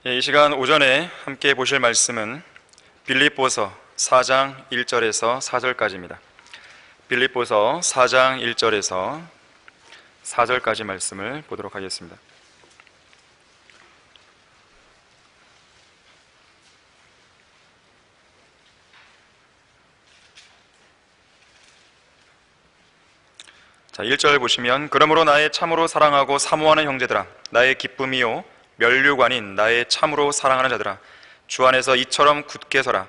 이 시간 오전에 함께 보실 말씀은 빌립보서 4장 1절에서 4절까지입니다. 빌립보서 4장 1절에서 4절까지 말씀을 보도록 하겠습니다. 자, 1절 보시면, 그러므로 나의 참으로 사랑하고 사모하는 형제들아, 나의 기쁨이요 면류관인 나의 참으로 사랑하는 자들아, 주 안에서 이처럼 굳게 서라.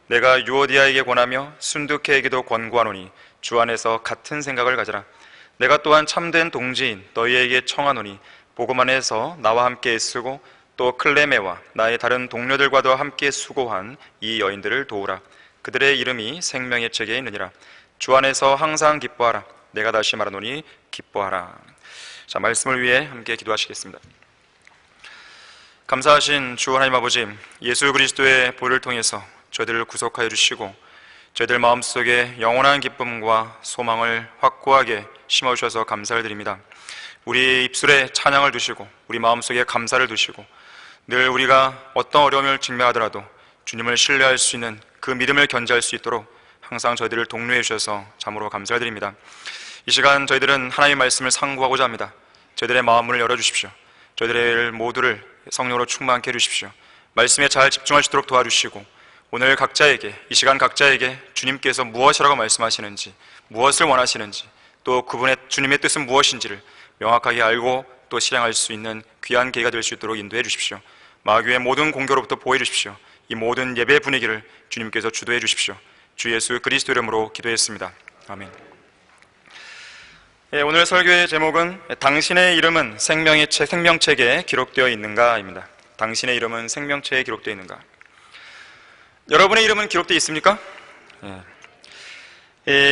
내가 유오디아에게 권하며 순두케에게도 권고하노니 주 안에서 같은 생각을 가져라. 내가 또한 참된 동지인 너희에게 청하노니 복음 안에서 나와 함께 애쓰고 또 클레메와 나의 다른 동료들과도 함께 수고한 이 여인들을 도우라. 그들의 이름이 생명의 책에 있느니라. 주 안에서 항상 기뻐하라. 내가 다시 말하노니 기뻐하라. 자, 말씀을 위해 함께 기도하시겠습니다. 감사하신 주 하나님 아버지, 예수 그리스도의 보혈을 통해서 저희들을 구속하여 주시고 저희들 마음속에 영원한 기쁨과 소망을 확고하게 심어주셔서 감사를 드립니다. 우리 입술에 찬양을 두시고 우리 마음속에 감사를 두시고 늘 우리가 어떤 어려움을 직면하더라도 주님을 신뢰할 수 있는 그 믿음을 견지할 수 있도록 항상 저희들을 독려해 주셔서 참으로 감사를 드립니다. 이 시간 저희들은 하나님의 말씀을 상고하고자 합니다. 저희들의 마음을 열어주십시오. 저희들 모두를 성령으로 충만케 해주십시오. 말씀에 잘 집중할 수 있도록 도와주시고 오늘 각자에게, 이 시간 각자에게 주님께서 무엇이라고 말씀하시는지, 무엇을 원하시는지, 또 그분의 주님의 뜻은 무엇인지를 명확하게 알고 또 실행할 수 있는 귀한 계기가 될 수 있도록 인도해 주십시오. 마귀의 모든 공격으로부터 보호해 주십시오. 이 모든 예배 분위기를 주님께서 주도해 주십시오. 주 예수 그리스도 이름으로 기도했습니다. 아멘. 오늘 설교의 제목은 당신의 이름은 생명책에 기록되어 있는가입니다. 당신의 이름은 생명책에 기록되어 있는가? 여러분의 이름은 기록되어 있습니까?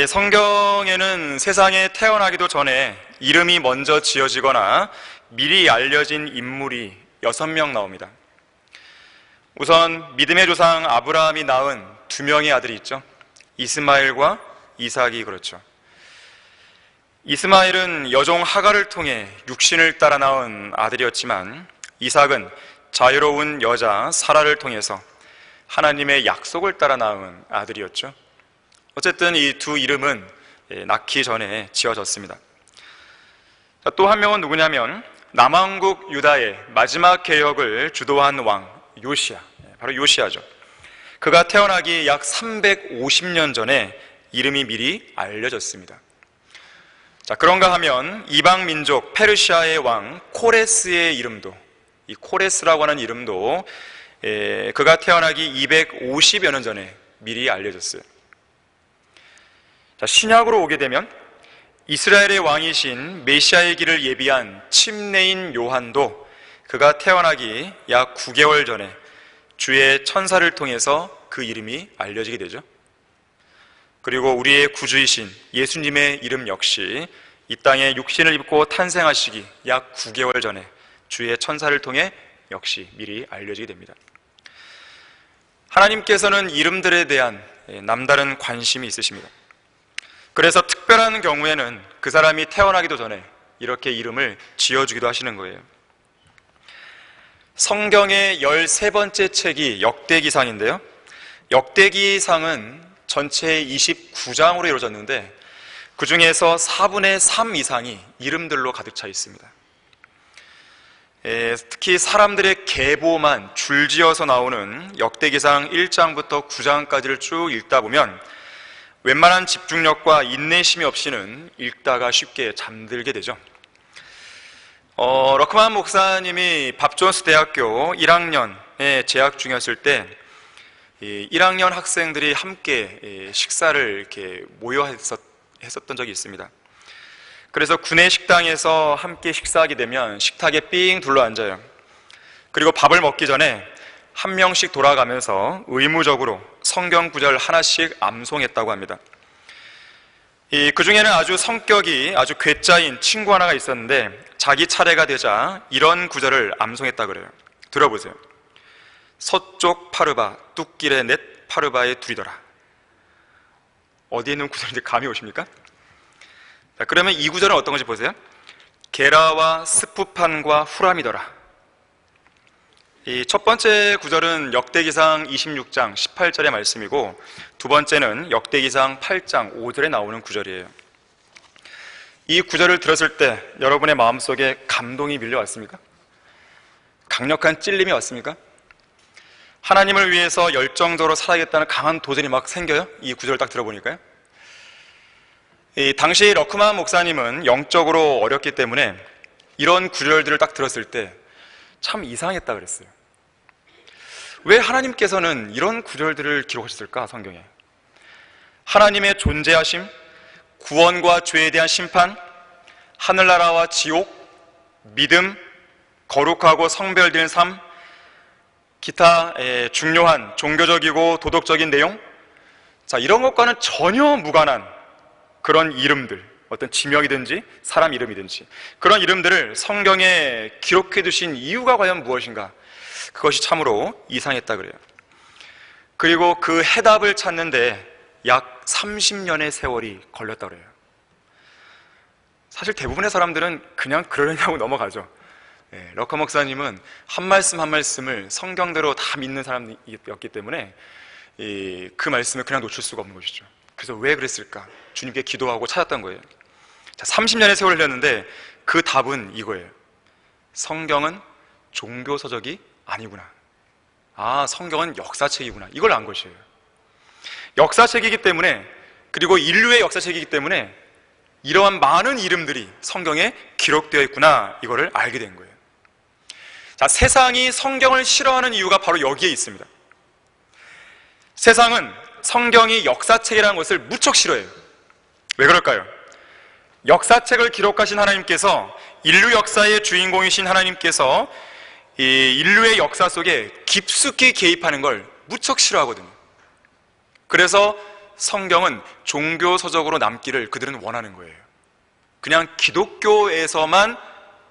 성경에는 세상에 태어나기도 전에 이름이 먼저 지어지거나 미리 알려진 인물이 6명 나옵니다. 우선 믿음의 조상 아브라함이 낳은 2명의 아들이 있죠. 이스마엘과 이삭이 그렇죠. 이스마엘은 여종 하갈을 통해 육신을 따라 낳은 아들이었지만 이삭은 자유로운 여자 사라를 통해서 하나님의 약속을 따라 낳은 아들이었죠. 어쨌든 이 두 이름은 낳기 전에 지어졌습니다. 또 한 명은 누구냐면 남왕국 유다의 마지막 개혁을 주도한 왕 요시야, 바로 요시야죠. 그가 태어나기 약 350년 전에 이름이 미리 알려졌습니다. 자, 그런가 하면 이방 민족 페르시아의 왕 코레스의 이름도, 이 코레스라고 하는 이름도 그가 태어나기 250여 년 전에 미리 알려졌어요. 자, 신약으로 오게 되면 이스라엘의 왕이신 메시아의 길을 예비한 침례인 요한도 그가 태어나기 약 9개월 전에 주의 천사를 통해서 그 이름이 알려지게 되죠. 그리고 우리의 구주이신 예수님의 이름 역시 이 땅에 육신을 입고 탄생하시기 약 9개월 전에 주의 천사를 통해 역시 미리 알려지게 됩니다. 하나님께서는 이름들에 대한 남다른 관심이 있으십니다. 그래서 특별한 경우에는 그 사람이 태어나기도 전에 이렇게 이름을 지어주기도 하시는 거예요. 성경의 13번째 책이 역대기상인데요, 역대기상은 전체 29장으로 이루어졌는데 그 중에서 4분의 3 이상이 이름들로 가득 차 있습니다. 특히 사람들의 계보만 줄지어서 나오는 역대기상 1장부터 9장까지를 쭉 읽다 보면 웬만한 집중력과 인내심이 없이는 읽다가 쉽게 잠들게 되죠. 러크만 목사님이 밥존스 대학교 1학년에 재학 중이었을 때 1학년 학생들이 함께 식사를 이렇게 모여 했었던 적이 있습니다. 그래서 구내 식당에서 함께 식사하게 되면 식탁에 삥 둘러 앉아요. 그리고 밥을 먹기 전에 한 명씩 돌아가면서 의무적으로 성경 구절 하나씩 암송했다고 합니다. 그 중에는 아주 성격이 아주 괴짜인 친구 하나가 있었는데 자기 차례가 되자 이런 구절을 암송했다 그래요. 들어보세요. 서쪽 파르바 뚝길에 넷 파르바에 둘이더라. 어디에 있는 구절인지 감이 오십니까? 자, 그러면 이 구절은 어떤 건지 보세요. 게라와 스푸판과 후람이더라. 이 첫 번째 구절은 역대기상 26장 18절의 말씀이고, 두 번째는 역대기상 8장 5절에 나오는 구절이에요. 이 구절을 들었을 때 여러분의 마음속에 감동이 밀려왔습니까? 강력한 찔림이 왔습니까? 하나님을 위해서 열정적으로 살아야겠다는 강한 도전이 막 생겨요? 이 구절을 딱 들어보니까요. 당시 러크만 목사님은 영적으로 어렸기 때문에 이런 구절들을 딱 들었을 때 참 이상했다 그랬어요. 왜 하나님께서는 이런 구절들을 기록하셨을까, 성경에? 하나님의 존재하심, 구원과 죄에 대한 심판, 하늘나라와 지옥, 믿음, 거룩하고 성별된 삶, 기타 중요한 종교적이고 도덕적인 내용, 자, 이런 것과는 전혀 무관한 그런 이름들, 어떤 지명이든지 사람 이름이든지 그런 이름들을 성경에 기록해 두신 이유가 과연 무엇인가? 그것이 참으로 이상했다 그래요. 그리고 그 해답을 찾는데 약 30년의 세월이 걸렸다 그래요. 사실 대부분의 사람들은 그냥 그러려냐고 넘어가죠. 러커 목사님은 한 말씀 한 말씀을 성경대로 다 믿는 사람이었기 때문에 그 말씀을 그냥 놓칠 수가 없는 것이죠. 그래서 왜 그랬을까? 주님께 기도하고 찾았던 거예요. 자, 30년의 세월을 흘렸는데 그 답은 이거예요. 성경은 종교서적이 아니구나. 아, 성경은 역사책이구나. 이걸 안 것이에요. 역사책이기 때문에, 그리고 인류의 역사책이기 때문에 이러한 많은 이름들이 성경에 기록되어 있구나, 이거를 알게 된 거예요. 자, 세상이 성경을 싫어하는 이유가 바로 여기에 있습니다. 세상은 성경이 역사책이라는 것을 무척 싫어해요. 왜 그럴까요? 역사책을 기록하신 하나님께서, 인류 역사의 주인공이신 하나님께서 이 인류의 역사 속에 깊숙이 개입하는 걸 무척 싫어하거든요. 그래서 성경은 종교서적으로 남기를 그들은 원하는 거예요. 그냥 기독교에서만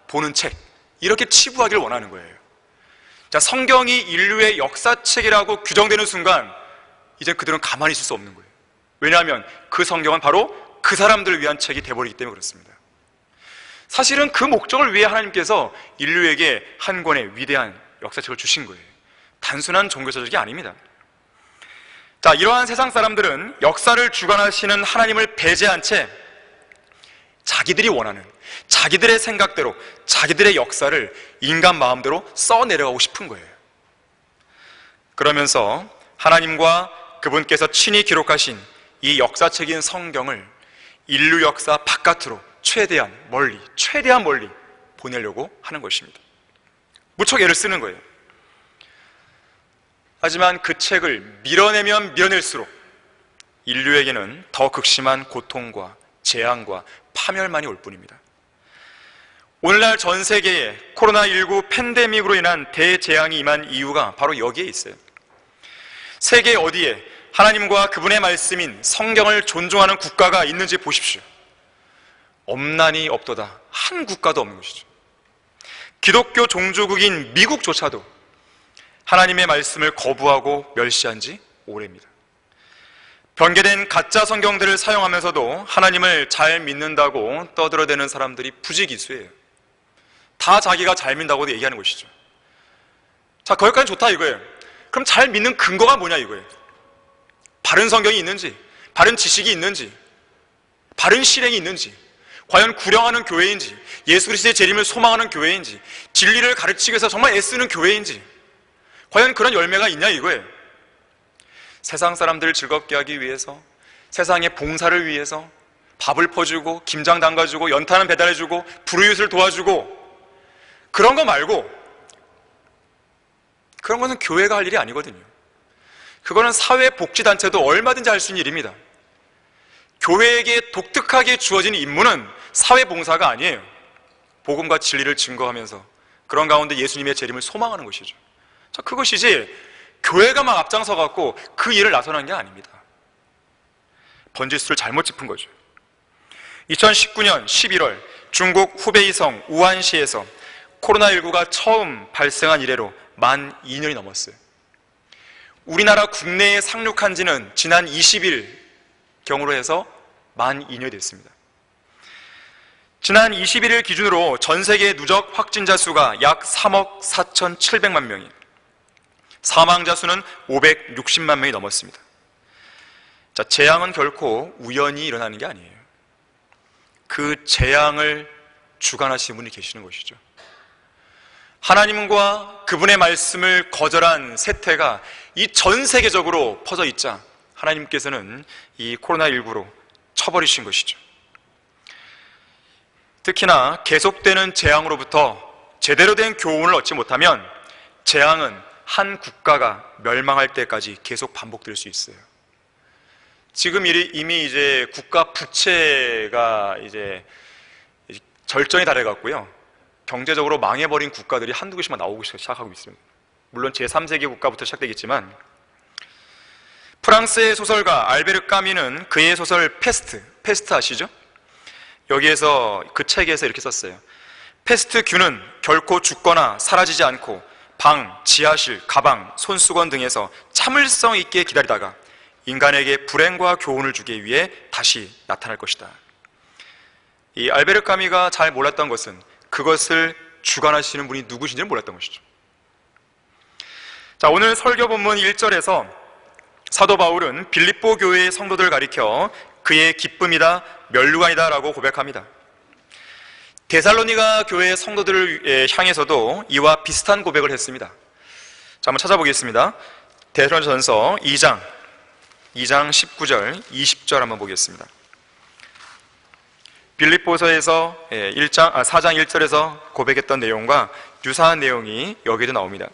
보는 책, 이렇게 치부하기를 원하는 거예요. 자, 성경이 인류의 역사책이라고 규정되는 순간 이제 그들은 가만히 있을 수 없는 거예요. 왜냐하면 그 성경은 바로 그 사람들을 위한 책이 되어버리기 때문에 그렇습니다. 사실은 그 목적을 위해 하나님께서 인류에게 한 권의 위대한 역사책을 주신 거예요. 단순한 종교서적이 아닙니다. 자, 이러한 세상 사람들은 역사를 주관하시는 하나님을 배제한 채 자기들이 원하는, 자기들의 생각대로 자기들의 역사를 인간 마음대로 써내려가고 싶은 거예요. 그러면서 하나님과 그분께서 친히 기록하신 이 역사책인 성경을 인류 역사 바깥으로 최대한 멀리 보내려고 하는 것입니다. 무척 애를 쓰는 거예요. 하지만 그 책을 밀어내면 밀어낼수록 인류에게는 더 극심한 고통과 재앙과 파멸만이 올 뿐입니다. 오늘날 전 세계에 코로나19 팬데믹으로 인한 대재앙이 임한 이유가 바로 여기에 있어요. 세계 어디에 하나님과 그분의 말씀인 성경을 존중하는 국가가 있는지 보십시오. 없나니 없도다. 한 국가도 없는 것이죠. 기독교 종주국인 미국조차도 하나님의 말씀을 거부하고 멸시한 지 오래입니다. 변개된 가짜 성경들을 사용하면서도 하나님을 잘 믿는다고 떠들어대는 사람들이 부지기수예요. 다 자기가 잘 믿는다고 얘기하는 것이죠. 자, 거기까지 좋다 이거예요. 그럼 잘 믿는 근거가 뭐냐 이거예요. 바른 성경이 있는지, 바른 지식이 있는지, 바른 실행이 있는지, 과연 구령하는 교회인지, 예수 그리스도의 재림을 소망하는 교회인지, 진리를 가르치기 위해서 정말 애쓰는 교회인지, 과연 그런 열매가 있냐 이거예요. 세상 사람들을 즐겁게 하기 위해서, 세상의 봉사를 위해서 밥을 퍼주고 김장 담가주고 연탄을 배달해주고 불우이웃을 도와주고, 그런 거 말고, 그런 것은 교회가 할 일이 아니거든요. 그거는 사회복지단체도 얼마든지 할 수 있는 일입니다. 교회에게 독특하게 주어진 임무는 사회봉사가 아니에요. 복음과 진리를 증거하면서 그런 가운데 예수님의 재림을 소망하는 것이죠. 자, 그것이지 교회가 막 앞장서 갖고 그 일을 나서는 게 아닙니다. 번지수를 잘못 짚은 거죠. 2019년 11월 중국 후베이성 우한시에서 코로나19가 처음 발생한 이래로 만 2년이 넘었어요. 우리나라 국내에 상륙한 지는 지난 20일 경으로 해서 만 2년이 됐습니다. 지난 21일 기준으로 전 세계 누적 확진자 수가 약 3억 4,700만 명이에요. 사망자 수는 560만 명이 넘었습니다. 자, 재앙은 결코 우연히 일어나는 게 아니에요. 그 재앙을 주관하시는 분이 계시는 것이죠. 하나님과 그분의 말씀을 거절한 세태가 이 전 세계적으로 퍼져 있자 하나님께서는 이 코로나19로 쳐버리신 것이죠. 특히나 계속되는 재앙으로부터 제대로 된 교훈을 얻지 못하면 재앙은 한 국가가 멸망할 때까지 계속 반복될 수 있어요. 지금 이미 이제 국가 부채가 이제 절정에 달해갔고요. 경제적으로 망해버린 국가들이 한두 개씩만 나오기 시작하고 있습니다. 물론 제3세계 국가부터 시작되겠지만, 프랑스의 소설가 알베르 까뮈는 그의 소설 페스트 아시죠? 여기에서 그 책에서 이렇게 썼어요. 페스트균은 결코 죽거나 사라지지 않고 방, 지하실, 가방, 손수건 등에서 참을성 있게 기다리다가 인간에게 불행과 교훈을 주기 위해 다시 나타날 것이다. 이 알베르 까뮈가 잘 몰랐던 것은 그것을 주관하시는 분이 누구신지를 몰랐던 것이죠. 자, 오늘 설교 본문 1절에서 사도 바울은 빌립보 교회의 성도들을 가리켜 그의 기쁨이다, 면류관이다 라고 고백합니다. 데살로니가 교회의 성도들을 향해서도 이와 비슷한 고백을 했습니다. 자, 한번 찾아보겠습니다. 데살로니가전서 2장 19절, 20절 한번 보겠습니다. 빌립보서에서 4장 1절에서 고백했던 내용과 유사한 내용이 여기도 나옵니다.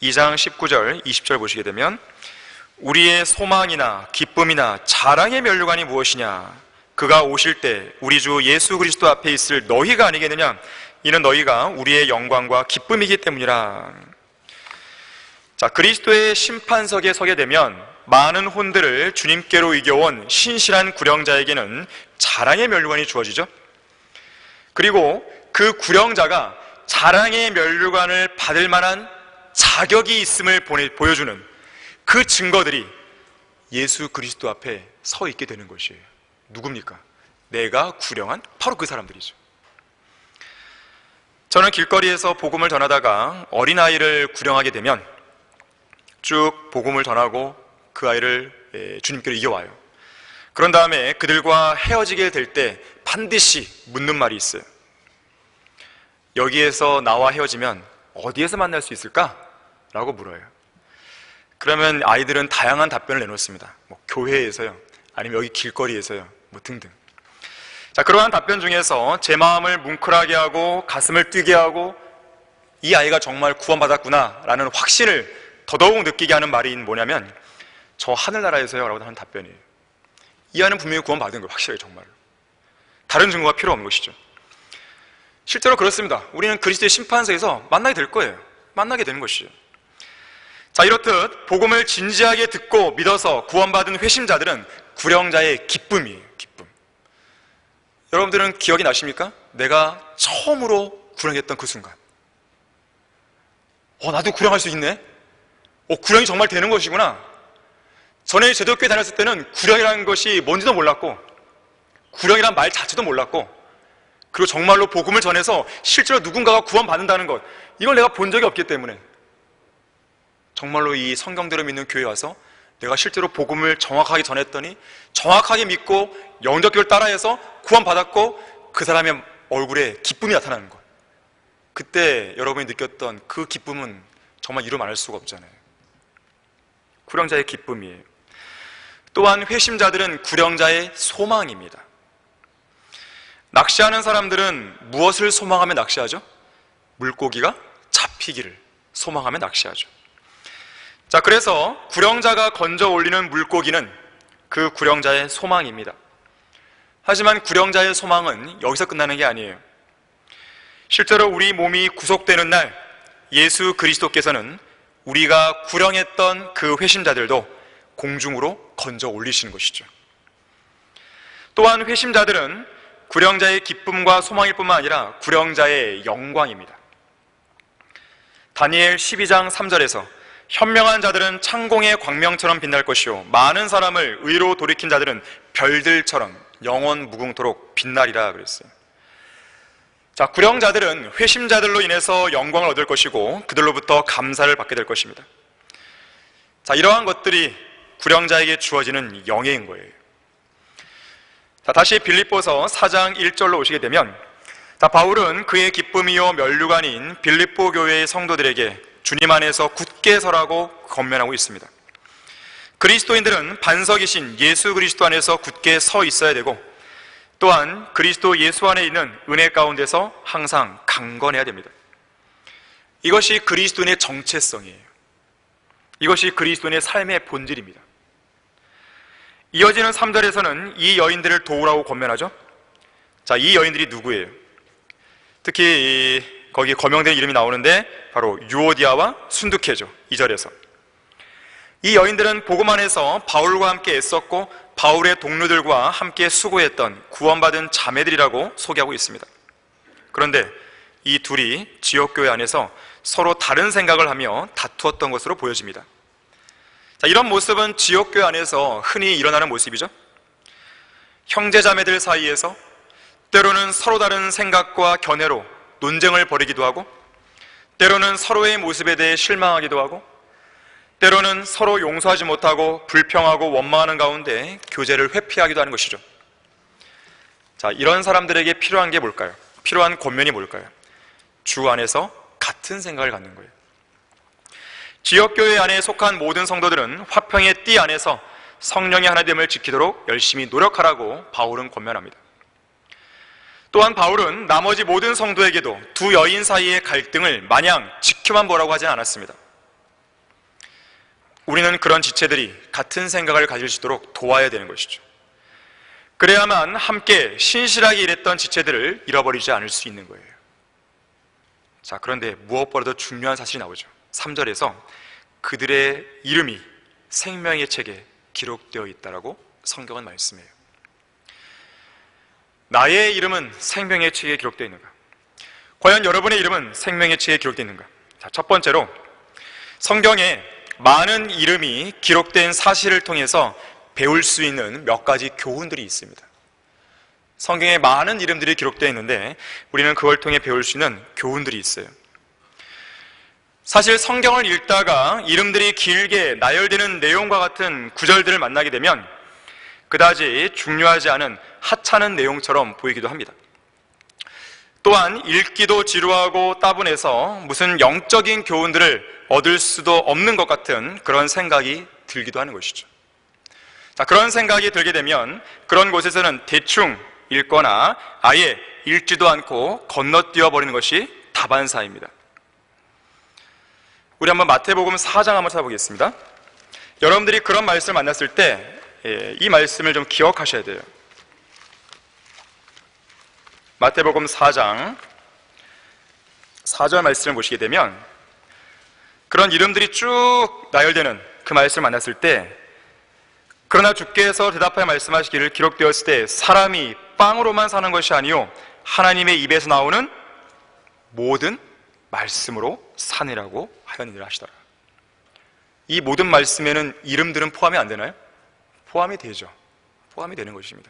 2장 19절, 20절 보시게 되면 우리의 소망이나 기쁨이나 자랑의 면류관이 무엇이냐? 그가 오실 때 우리 주 예수 그리스도 앞에 있을 너희가 아니겠느냐? 이는 너희가 우리의 영광과 기쁨이기 때문이라. 자, 그리스도의 심판석에 서게 되면 많은 혼들을 주님께로 이겨온 신실한 구령자에게는 자랑의 면류관이 주어지죠. 그리고 그 구령자가 자랑의 면류관을 받을 만한 자격이 있음을 보여주는 그 증거들이 예수 그리스도 앞에 서 있게 되는 것이에요. 누굽니까? 내가 구령한 바로 그 사람들이죠. 저는 길거리에서 복음을 전하다가 어린아이를 구령하게 되면 쭉 복음을 전하고 그 아이를 주님께로 이겨와요. 그런 다음에 그들과 헤어지게 될 때 반드시 묻는 말이 있어요. 여기에서 나와 헤어지면 어디에서 만날 수 있을까? 라고 물어요. 그러면 아이들은 다양한 답변을 내놓습니다. 뭐 교회에서요, 아니면 여기 길거리에서요, 뭐 등등. 자, 그러한 답변 중에서 제 마음을 뭉클하게 하고 가슴을 뛰게 하고 이 아이가 정말 구원받았구나 라는 확신을 더더욱 느끼게 하는 말이 뭐냐면 저 하늘나라에서요 라고 하는 답변이에요. 이 아이는 분명히 구원받은 거예요. 확실하게 정말로. 다른 증거가 필요 없는 것이죠. 실제로 그렇습니다. 우리는 그리스도의 심판서에서 만나게 될 거예요. 만나게 되는 것이죠. 자, 이렇듯 복음을 진지하게 듣고 믿어서 구원받은 회심자들은 구령자의 기쁨이에요. 기쁨. 여러분들은 기억이 나십니까? 내가 처음으로 구령했던 그 순간, 나도 구령할 수 있네? 구령이 정말 되는 것이구나. 전에 제도교회 다녔을 때는 구령이라는 것이 뭔지도 몰랐고 구령이란 말 자체도 몰랐고, 그리고 정말로 복음을 전해서 실제로 누군가가 구원받는다는 것, 이걸 내가 본 적이 없기 때문에 정말로 이 성경대로 믿는 교회에 와서 내가 실제로 복음을 정확하게 전했더니 정확하게 믿고 영적교를 따라해서 구원받았고 그 사람의 얼굴에 기쁨이 나타나는 것, 그때 여러분이 느꼈던 그 기쁨은 정말 이루 말할 수가 없잖아요. 구령자의 기쁨이에요. 또한 회심자들은 구령자의 소망입니다. 낚시하는 사람들은 무엇을 소망하며 낚시하죠? 물고기가 잡히기를 소망하며 낚시하죠. 자, 그래서 구령자가 건져 올리는 물고기는 그 구령자의 소망입니다. 하지만 구령자의 소망은 여기서 끝나는 게 아니에요. 실제로 우리 몸이 구속되는 날 예수 그리스도께서는 우리가 구령했던 그 회심자들도 공중으로 건져 올리시는 것이죠. 또한 회심자들은 구령자의 기쁨과 소망일 뿐만 아니라 구령자의 영광입니다. 다니엘 12장 3절에서 현명한 자들은 창공의 광명처럼 빛날 것이요 많은 사람을 의로 돌이킨 자들은 별들처럼 영원 무궁토록 빛나리라 그랬어요. 자, 구령자들은 회심자들로 인해서 영광을 얻을 것이고 그들로부터 감사를 받게 될 것입니다. 자, 이러한 것들이 구령자에게 주어지는 영예인 거예요. 자, 다시 빌립보서 4장 1절로 오시게 되면, 자, 바울은 그의 기쁨이요 면류관인 빌립보 교회의 성도들에게 주님 안에서 굳게 서라고 권면하고 있습니다. 그리스도인들은 반석이신 예수 그리스도 안에서 굳게 서 있어야 되고, 또한 그리스도 예수 안에 있는 은혜 가운데서 항상 강건해야 됩니다. 이것이 그리스도인의 정체성이에요. 이것이 그리스도인의 삶의 본질입니다. 이어지는 3절에서는 이 여인들을 도우라고 권면하죠. 자, 이 여인들이 누구예요? 특히 거기 거명된 이름이 나오는데 바로 유오디아와 순두케죠. 2절에서 이 여인들은 복음 안에서 바울과 함께 애썼고 바울의 동료들과 함께 수고했던 구원받은 자매들이라고 소개하고 있습니다. 그런데 이 둘이 지역교회 안에서 서로 다른 생각을 하며 다투었던 것으로 보여집니다. 자, 이런 모습은 지역교회 안에서 흔히 일어나는 모습이죠. 형제자매들 사이에서 때로는 서로 다른 생각과 견해로 논쟁을 벌이기도 하고, 때로는 서로의 모습에 대해 실망하기도 하고, 때로는 서로 용서하지 못하고 불평하고 원망하는 가운데 교제를 회피하기도 하는 것이죠. 자, 이런 사람들에게 필요한 게 뭘까요? 필요한 권면이 뭘까요? 주 안에서 같은 생각을 갖는 거예요. 지역교회 안에 속한 모든 성도들은 화평의 띠 안에서 성령의 하나됨을 지키도록 열심히 노력하라고 바울은 권면합니다. 또한 바울은 나머지 모든 성도에게도 두 여인 사이의 갈등을 마냥 지켜만 보라고 하진 않았습니다. 우리는 그런 지체들이 같은 생각을 가질 수 있도록 도와야 되는 것이죠. 그래야만 함께 신실하게 일했던 지체들을 잃어버리지 않을 수 있는 거예요. 자, 그런데 무엇보다도 중요한 사실이 나오죠. 3절에서 그들의 이름이 생명의 책에 기록되어 있다라고 성경은 말씀해요. 나의 이름은 생명의 책에 기록되어 있는가? 과연 여러분의 이름은 생명의 책에 기록되어 있는가? 자, 첫 번째로 성경에 많은 이름이 기록된 사실을 통해서 배울 수 있는 몇 가지 교훈들이 있습니다. 성경에 많은 이름들이 기록되어 있는데 우리는 그걸 통해 배울 수 있는 교훈들이 있어요. 사실 성경을 읽다가 이름들이 길게 나열되는 내용과 같은 구절들을 만나게 되면 그다지 중요하지 않은 하찮은 내용처럼 보이기도 합니다. 또한 읽기도 지루하고 따분해서 무슨 영적인 교훈들을 얻을 수도 없는 것 같은 그런 생각이 들기도 하는 것이죠. 자, 그런 생각이 들게 되면 그런 곳에서는 대충 읽거나 아예 읽지도 않고 건너뛰어 버리는 것이 다반사입니다. 우리 한번 마태복음 4장 한번 찾아보겠습니다. 여러분들이 그런 말씀을 만났을 때 이 말씀을 좀 기억하셔야 돼요. 마태복음 4장 4절 말씀을 보시게 되면 그런 이름들이 쭉 나열되는 그 말씀을 만났을 때, 그러나 주께서 대답하여 말씀하시기를 기록되었을 때 사람이 빵으로만 사는 것이 아니요 하나님의 입에서 나오는 모든 말씀으로 사느라고 하였느니라 하시더라. 이 모든 말씀에는 이름들은 포함이 안 되나요? 포함이 되죠. 포함이 되는 것입니다.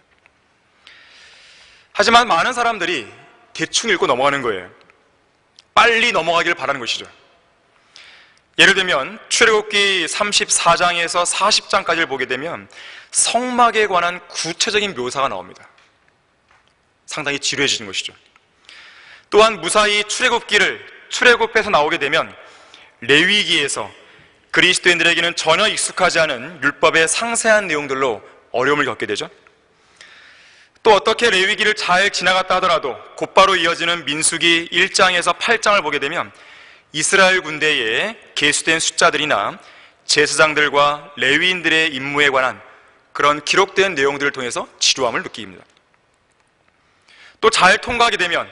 하지만 많은 사람들이 대충 읽고 넘어가는 거예요. 빨리 넘어가길 바라는 것이죠. 예를 들면 출애굽기 34장에서 40장까지를 보게 되면 성막에 관한 구체적인 묘사가 나옵니다. 상당히 지루해지는 것이죠. 또한 무사히 출애굽해서 나오게 되면 레위기에서 그리스도인들에게는 전혀 익숙하지 않은 율법의 상세한 내용들로 어려움을 겪게 되죠. 또 어떻게 레위기를 잘 지나갔다 하더라도 곧바로 이어지는 민수기 1장에서 8장을 보게 되면 이스라엘 군대의 계수된 숫자들이나 제사장들과 레위인들의 임무에 관한 그런 기록된 내용들을 통해서 지루함을 느낍니다. 또 잘 통과하게 되면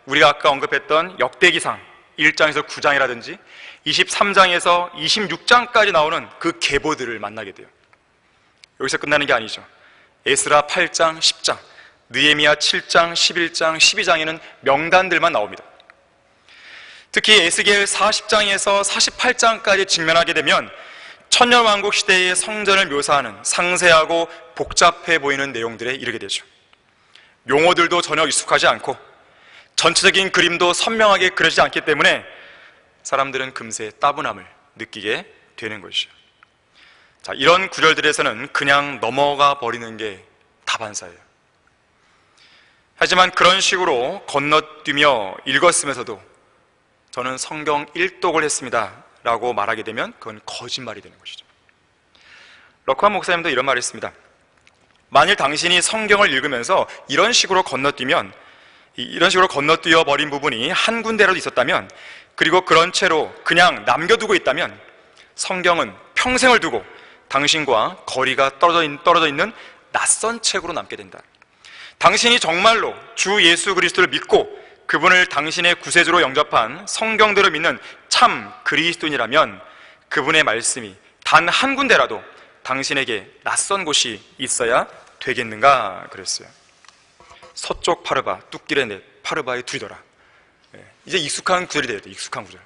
우리가 아까 언급했던 역대기상 1장에서 9장이라든지 23장에서 26장까지 나오는 그 계보들을 만나게 돼요. 여기서 끝나는 게 아니죠. 에스라 8장, 10장, 느헤미야 7장, 11장, 12장에는 명단들만 나옵니다. 특히 에스겔 40장에서 48장까지 직면하게 되면 천년왕국 시대의 성전을 묘사하는 상세하고 복잡해 보이는 내용들에 이르게 되죠. 용어들도 전혀 익숙하지 않고 전체적인 그림도 선명하게 그려지지 않기 때문에 사람들은 금세 따분함을 느끼게 되는 것이죠. 자, 이런 구절들에서는 그냥 넘어가 버리는 게 다반사예요. 하지만 그런 식으로 건너뛰며 읽었으면서도 저는 성경 일독을 했습니다 라고 말하게 되면 그건 거짓말이 되는 것이죠. 러크한 목사님도 이런 말을 했습니다. 만일 당신이 성경을 읽으면서 이런 식으로 건너뛰면, 이런 식으로 건너뛰어 버린 부분이 한 군데라도 있었다면, 그리고 그런 채로 그냥 남겨두고 있다면 성경은 평생을 두고 당신과 거리가 떨어져 있는 낯선 책으로 남게 된다. 당신이 정말로 주 예수 그리스도를 믿고 그분을 당신의 구세주로 영접한 성경대로 믿는 참 그리스도인이라면 그분의 말씀이 단 한 군데라도 당신에게 낯선 곳이 있어야 되겠는가 그랬어요. 서쪽 파르바, 뚝길의 넷, 파르바의 둘이더라. 이제 익숙한 구절이 돼야 돼. 익숙한 구절.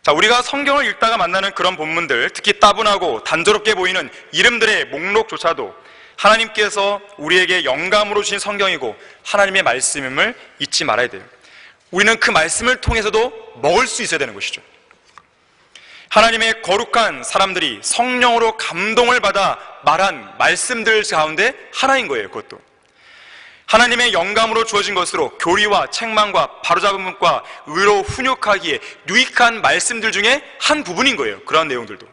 자, 우리가 성경을 읽다가 만나는 그런 본문들, 특히 따분하고 단조롭게 보이는 이름들의 목록조차도 하나님께서 우리에게 영감으로 주신 성경이고 하나님의 말씀임을 잊지 말아야 돼요. 우리는 그 말씀을 통해서도 먹을 수 있어야 되는 것이죠. 하나님의 거룩한 사람들이 성령으로 감동을 받아 말한 말씀들 가운데 하나인 거예요. 그것도 하나님의 영감으로 주어진 것으로 교리와 책망과 바로잡음과 의로 훈육하기에 유익한 말씀들 중에 한 부분인 거예요. 그런 내용들도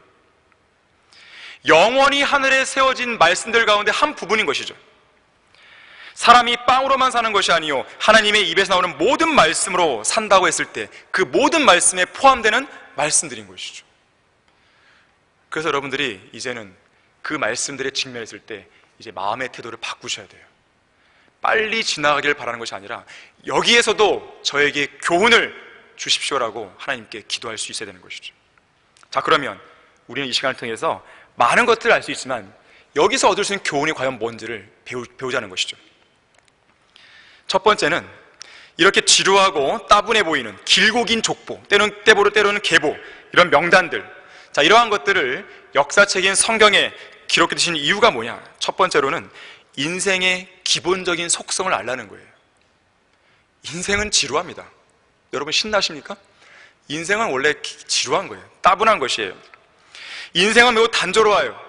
영원히 하늘에 세워진 말씀들 가운데 한 부분인 것이죠. 사람이 빵으로만 사는 것이 아니요 하나님의 입에서 나오는 모든 말씀으로 산다고 했을 때 그 모든 말씀에 포함되는 말씀들인 것이죠. 그래서 여러분들이 이제는 그 말씀들에 직면했을 때 이제 마음의 태도를 바꾸셔야 돼요. 빨리 지나가길 바라는 것이 아니라 여기에서도 저에게 교훈을 주십시오라고 하나님께 기도할 수 있어야 되는 것이죠. 자, 그러면 우리는 이 시간을 통해서 많은 것들을 알 수 있지만 여기서 얻을 수 있는 교훈이 과연 뭔지를 배우자는 것이죠. 첫 번째는 이렇게 지루하고 따분해 보이는 길고 긴 족보, 때로는 계보, 이런 명단들, 자, 이러한 것들을 역사책인 성경에 기록해 두신 이유가 뭐냐? 첫 번째로는 인생의 기본적인 속성을 알라는 거예요. 인생은 지루합니다. 여러분 신나십니까? 인생은 원래 지루한 거예요. 따분한 것이에요. 인생은 매우 단조로워요.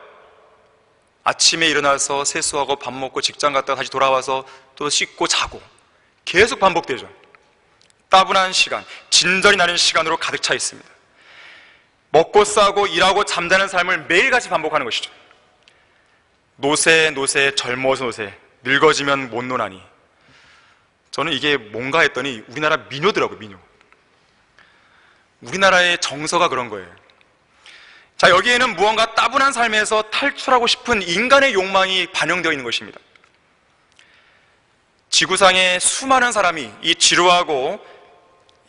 아침에 일어나서 세수하고 밥 먹고 직장 갔다가 다시 돌아와서 또 씻고 자고 계속 반복되죠. 따분한 시간, 진절이 나는 시간으로 가득 차 있습니다. 먹고 싸고 일하고 잠자는 삶을 매일같이 반복하는 것이죠. 노세 젊어서 노세, 늙어지면 못 노나니. 저는 이게 뭔가 했더니 우리나라 민요더라고요. 민요. 우리나라의 정서가 그런 거예요. 자, 여기에는 무언가 따분한 삶에서 탈출하고 싶은 인간의 욕망이 반영되어 있는 것입니다. 지구상의 수많은 사람이 이 지루하고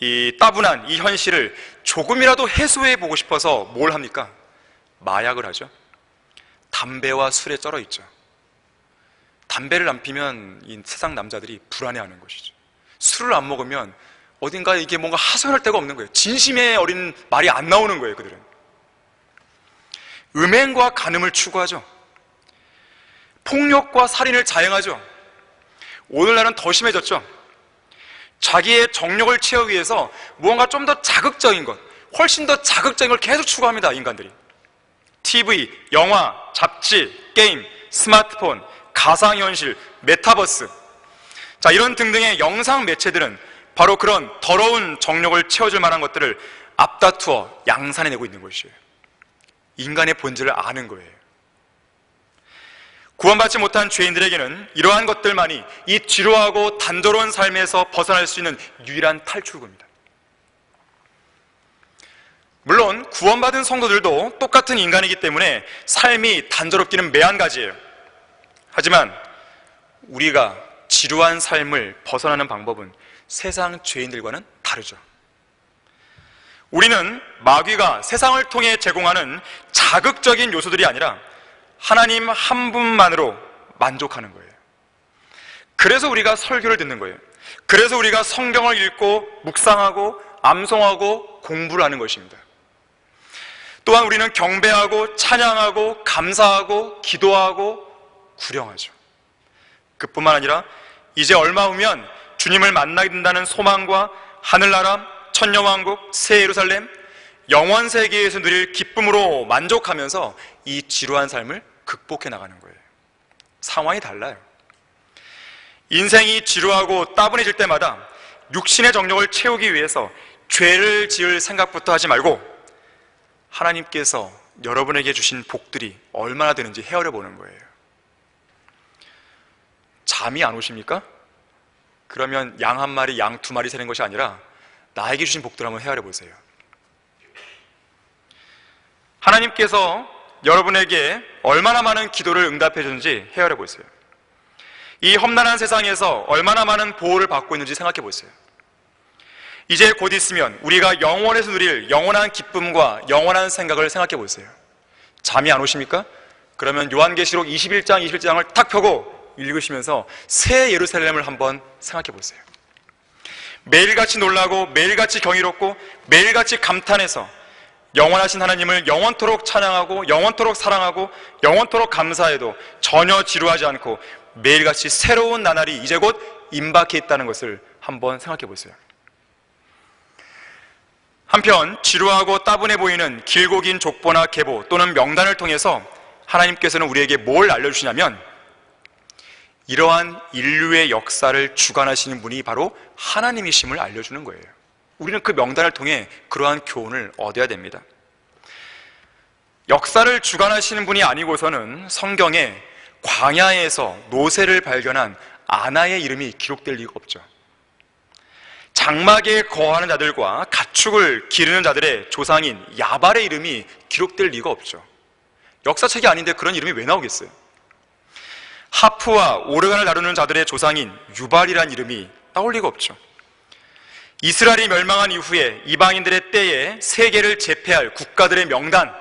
이 따분한 이 현실을 조금이라도 해소해 보고 싶어서 뭘 합니까? 마약을 하죠. 담배와 술에 쩔어 있죠. 담배를 안 피면 이 세상 남자들이 불안해하는 것이죠. 술을 안 먹으면 어딘가 이게 뭔가 하소연할 데가 없는 거예요. 진심의 어린 말이 안 나오는 거예요. 그들은 음행과 간음을 추구하죠. 폭력과 살인을 자행하죠. 오늘날은 더 심해졌죠. 자기의 정력을 채우기 위해서 무언가 좀 더 자극적인 것, 훨씬 더 자극적인 걸 계속 추구합니다. 인간들이 TV, 영화, 잡지, 게임, 스마트폰, 가상현실, 메타버스, 자, 이런 등등의 영상 매체들은 바로 그런 더러운 정력을 채워줄 만한 것들을 앞다투어 양산해내고 있는 것이에요. 인간의 본질을 아는 거예요. 구원받지 못한 죄인들에게는 이러한 것들만이 이 지루하고 단조로운 삶에서 벗어날 수 있는 유일한 탈출구입니다. 물론 구원받은 성도들도 똑같은 인간이기 때문에 삶이 단조롭기는 매한가지예요. 하지만 우리가 지루한 삶을 벗어나는 방법은 세상 죄인들과는 다르죠. 우리는 마귀가 세상을 통해 제공하는 자극적인 요소들이 아니라 하나님 한 분만으로 만족하는 거예요. 그래서 우리가 설교를 듣는 거예요. 그래서 우리가 성경을 읽고 묵상하고 암송하고 공부를 하는 것입니다. 또한 우리는 경배하고 찬양하고 감사하고 기도하고 구령하죠. 그뿐만 아니라 이제 얼마 후면 주님을 만나게 된다는 소망과 하늘나라, 천년왕국, 새 예루살렘, 영원 세계에서 누릴 기쁨으로 만족하면서 이 지루한 삶을 극복해 나가는 거예요. 상황이 달라요. 인생이 지루하고 따분해질 때마다 육신의 정욕을 채우기 위해서 죄를 지을 생각부터 하지 말고 하나님께서 여러분에게 주신 복들이 얼마나 되는지 헤아려 보는 거예요. 잠이 안 오십니까? 그러면 양 한 마리, 양 두 마리 세는 것이 아니라 나에게 주신 복들 한번 헤아려 보세요. 하나님께서 여러분에게 얼마나 많은 기도를 응답해 주는지 헤아려 보세요. 이 험난한 세상에서 얼마나 많은 보호를 받고 있는지 생각해 보세요. 이제 곧 있으면 우리가 영원에서 누릴 영원한 기쁨과 영원한 생각을 생각해 보세요. 잠이 안 오십니까? 그러면 요한계시록 21장을 탁 펴고 읽으시면서 새 예루살렘을 한번 생각해 보세요. 매일같이 놀라고 매일같이 경이롭고 매일같이 감탄해서 영원하신 하나님을 영원토록 찬양하고 영원토록 사랑하고 영원토록 감사해도 전혀 지루하지 않고 매일같이 새로운 나날이 이제 곧 임박해 있다는 것을 한번 생각해 보세요. 한편 지루하고 따분해 보이는 길고 긴 족보나 계보 또는 명단을 통해서 하나님께서는 우리에게 뭘 알려주시냐면 이러한 인류의 역사를 주관하시는 분이 바로 하나님이심을 알려주는 거예요. 우리는 그 명단을 통해 그러한 교훈을 얻어야 됩니다. 역사를 주관하시는 분이 아니고서는 성경에 광야에서 노새를 발견한 아나의 이름이 기록될 리가 없죠. 장막에 거하는 자들과 가축을 기르는 자들의 조상인 야발의 이름이 기록될 리가 없죠. 역사책이 아닌데 그런 이름이 왜 나오겠어요? 하프와 오르간을 다루는 자들의 조상인 유발이라는 이름이 나올 리가 없죠. 이스라엘이 멸망한 이후에 이방인들의 때에 세계를 제패할 국가들의 명단,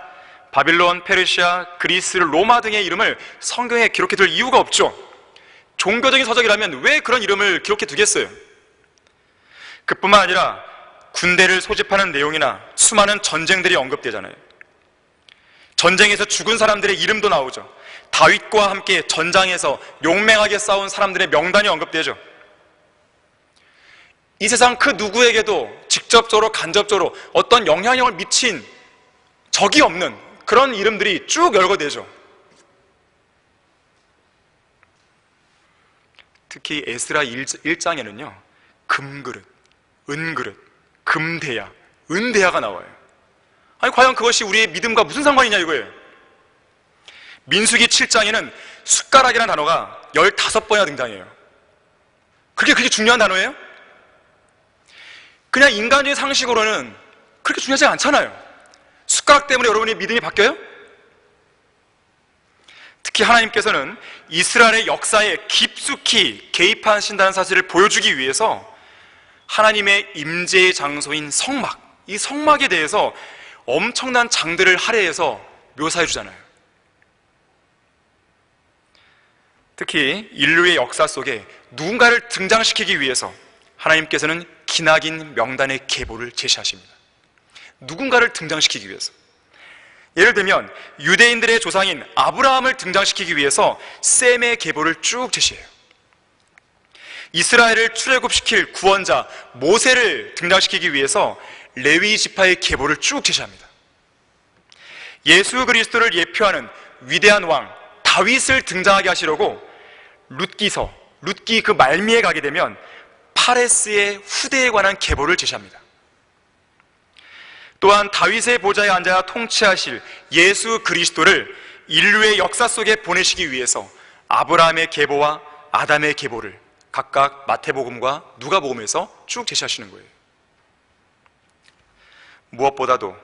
바빌론, 페르시아, 그리스, 로마 등의 이름을 성경에 기록해둘 이유가 없죠. 종교적인 서적이라면 왜 그런 이름을 기록해 두겠어요? 그뿐만 아니라 군대를 소집하는 내용이나 수많은 전쟁들이 언급되잖아요. 전쟁에서 죽은 사람들의 이름도 나오죠. 다윗과 함께 전장에서 용맹하게 싸운 사람들의 명단이 언급되죠. 이 세상 그 누구에게도 직접적으로 간접적으로 어떤 영향력을 미친 적이 없는 그런 이름들이 쭉 열거되죠. 특히 에스라 1장에는요 금그릇, 은그릇, 금대야, 은대야가 나와요. 아니 과연 그것이 우리의 믿음과 무슨 상관이냐 이거예요. 민수기 7장에는 숟가락이라는 단어가 15번이나 등장해요. 그게 중요한 단어예요? 그냥 인간적인 상식으로는 그렇게 중요하지 않잖아요. 숟가락 때문에 여러분의 믿음이 바뀌어요? 특히 하나님께서는 이스라엘의 역사에 깊숙이 개입하신다는 사실을 보여주기 위해서 하나님의 임재의 장소인 성막, 이 성막에 대해서 엄청난 장들을 할애해서 묘사해 주잖아요. 특히 인류의 역사 속에 누군가를 등장시키기 위해서 하나님께서는 기나긴 명단의 계보를 제시하십니다. 누군가를 등장시키기 위해서. 예를 들면 유대인들의 조상인 아브라함을 등장시키기 위해서 셈의 계보를 쭉 제시해요. 이스라엘을 출애굽시킬 구원자 모세를 등장시키기 위해서 레위 지파의 계보를 쭉 제시합니다. 예수 그리스도를 예표하는 위대한 왕 다윗을 등장하게 하시려고 룻기 그 말미에 가게 되면 파레스의 후대에 관한 계보를 제시합니다. 또한 다윗의 보좌에 앉아 통치하실 예수 그리스도를 인류의 역사 속에 보내시기 위해서 아브라함의 계보와 아담의 계보를 각각 마태복음과 누가복음에서 쭉 제시하시는 거예요. 무엇보다도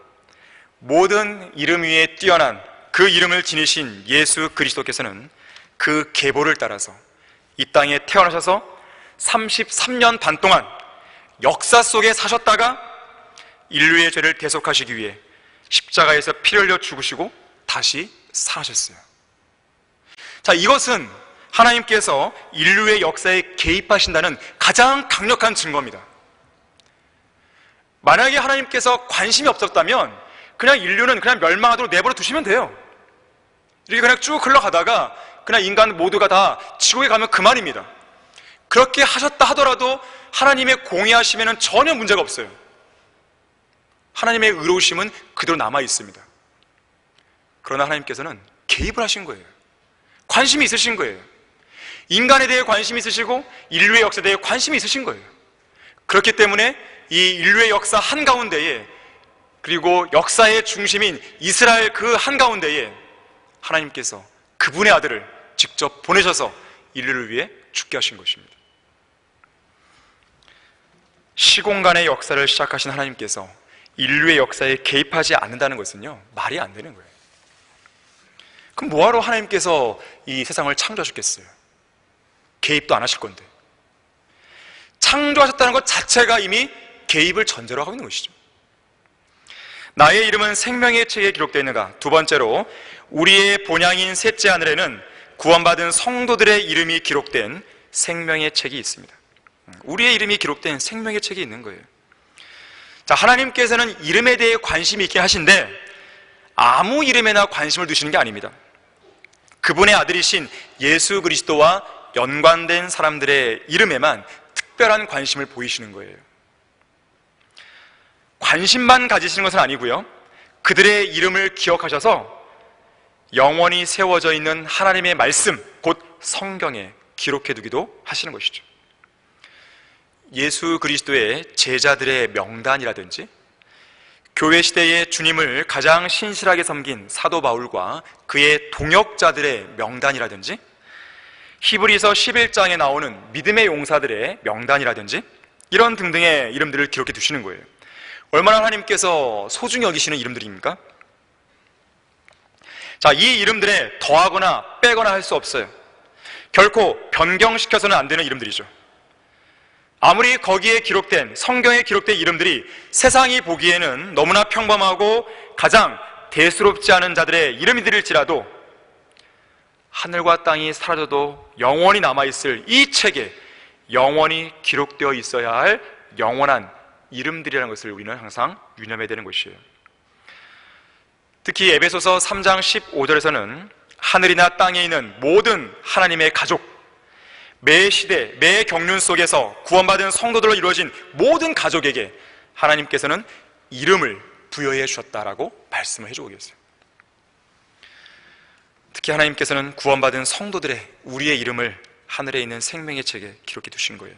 모든 이름 위에 뛰어난 그 이름을 지니신 예수 그리스도께서는 그 계보를 따라서 이 땅에 태어나셔서 33년 반 동안 역사 속에 사셨다가 인류의 죄를 대속하시기 위해 십자가에서 피를 흘려 죽으시고 다시 살아셨어요. 자, 이것은 하나님께서 인류의 역사에 개입하신다는 가장 강력한 증거입니다. 만약에 하나님께서 관심이 없었다면 그냥 인류는 그냥 멸망하도록 내버려 두시면 돼요. 이렇게 그냥 쭉 흘러가다가 그냥 인간 모두가 다 지옥에 가면 그만입니다. 그렇게 하셨다 하더라도 하나님의 공의하심에는 전혀 문제가 없어요. 하나님의 의로우심은 그대로 남아 있습니다. 그러나 하나님께서는 개입을 하신 거예요. 관심이 있으신 거예요. 인간에 대해 관심이 있으시고 인류의 역사에 대해 관심이 있으신 거예요. 그렇기 때문에 이 인류의 역사 한가운데에, 그리고 역사의 중심인 이스라엘 그 한가운데에 하나님께서 그분의 아들을 직접 보내셔서 인류를 위해 죽게 하신 것입니다. 시공간의 역사를 시작하신 하나님께서 인류의 역사에 개입하지 않는다는 것은요, 말이 안 되는 거예요. 그럼 뭐하러 하나님께서 이 세상을 창조하셨겠어요? 개입도 안 하실 건데. 창조하셨다는 것 자체가 이미 개입을 전제로 하고 있는 것이죠. 나의 이름은 생명의 책에 기록되어 있는가? 두 번째로, 우리의 본향인 셋째 하늘에는 구원받은 성도들의 이름이 기록된 생명의 책이 있습니다. 우리의 이름이 기록된 생명의 책이 있는 거예요. 자, 하나님께서는 이름에 대해 관심이 있게 하신데 아무 이름에나 관심을 두시는 게 아닙니다. 그분의 아들이신 예수 그리스도와 연관된 사람들의 이름에만 특별한 관심을 보이시는 거예요. 관심만 가지시는 것은 아니고요, 그들의 이름을 기억하셔서 영원히 세워져 있는 하나님의 말씀, 곧 성경에 기록해 두기도 하시는 것이죠. 예수 그리스도의 제자들의 명단이라든지, 교회 시대에 주님을 가장 신실하게 섬긴 사도 바울과 그의 동역자들의 명단이라든지, 히브리서 11장에 나오는 믿음의 용사들의 명단이라든지, 이런 등등의 이름들을 기록해 두시는 거예요. 얼마나 하나님께서 소중히 여기시는 이름들입니까? 자, 이 이름들에 더하거나 빼거나 할 수 없어요. 결코 변경시켜서는 안 되는 이름들이죠. 아무리 거기에 기록된, 성경에 기록된 이름들이 세상이 보기에는 너무나 평범하고 가장 대수롭지 않은 자들의 이름이들일지라도 하늘과 땅이 사라져도 영원히 남아있을 이 책에 영원히 기록되어 있어야 할 영원한 이름들이라는 것을 우리는 항상 유념해야 되는 것이에요. 특히 에베소서 3장 15절에서는 하늘이나 땅에 있는 모든 하나님의 가족, 매 시대, 매 경륜 속에서 구원받은 성도들로 이루어진 모든 가족에게 하나님께서는 이름을 부여해 주셨다라고 말씀을 해주고 계세요. 특히 하나님께서는 구원받은 성도들의, 우리의 이름을 하늘에 있는 생명의 책에 기록해 두신 거예요.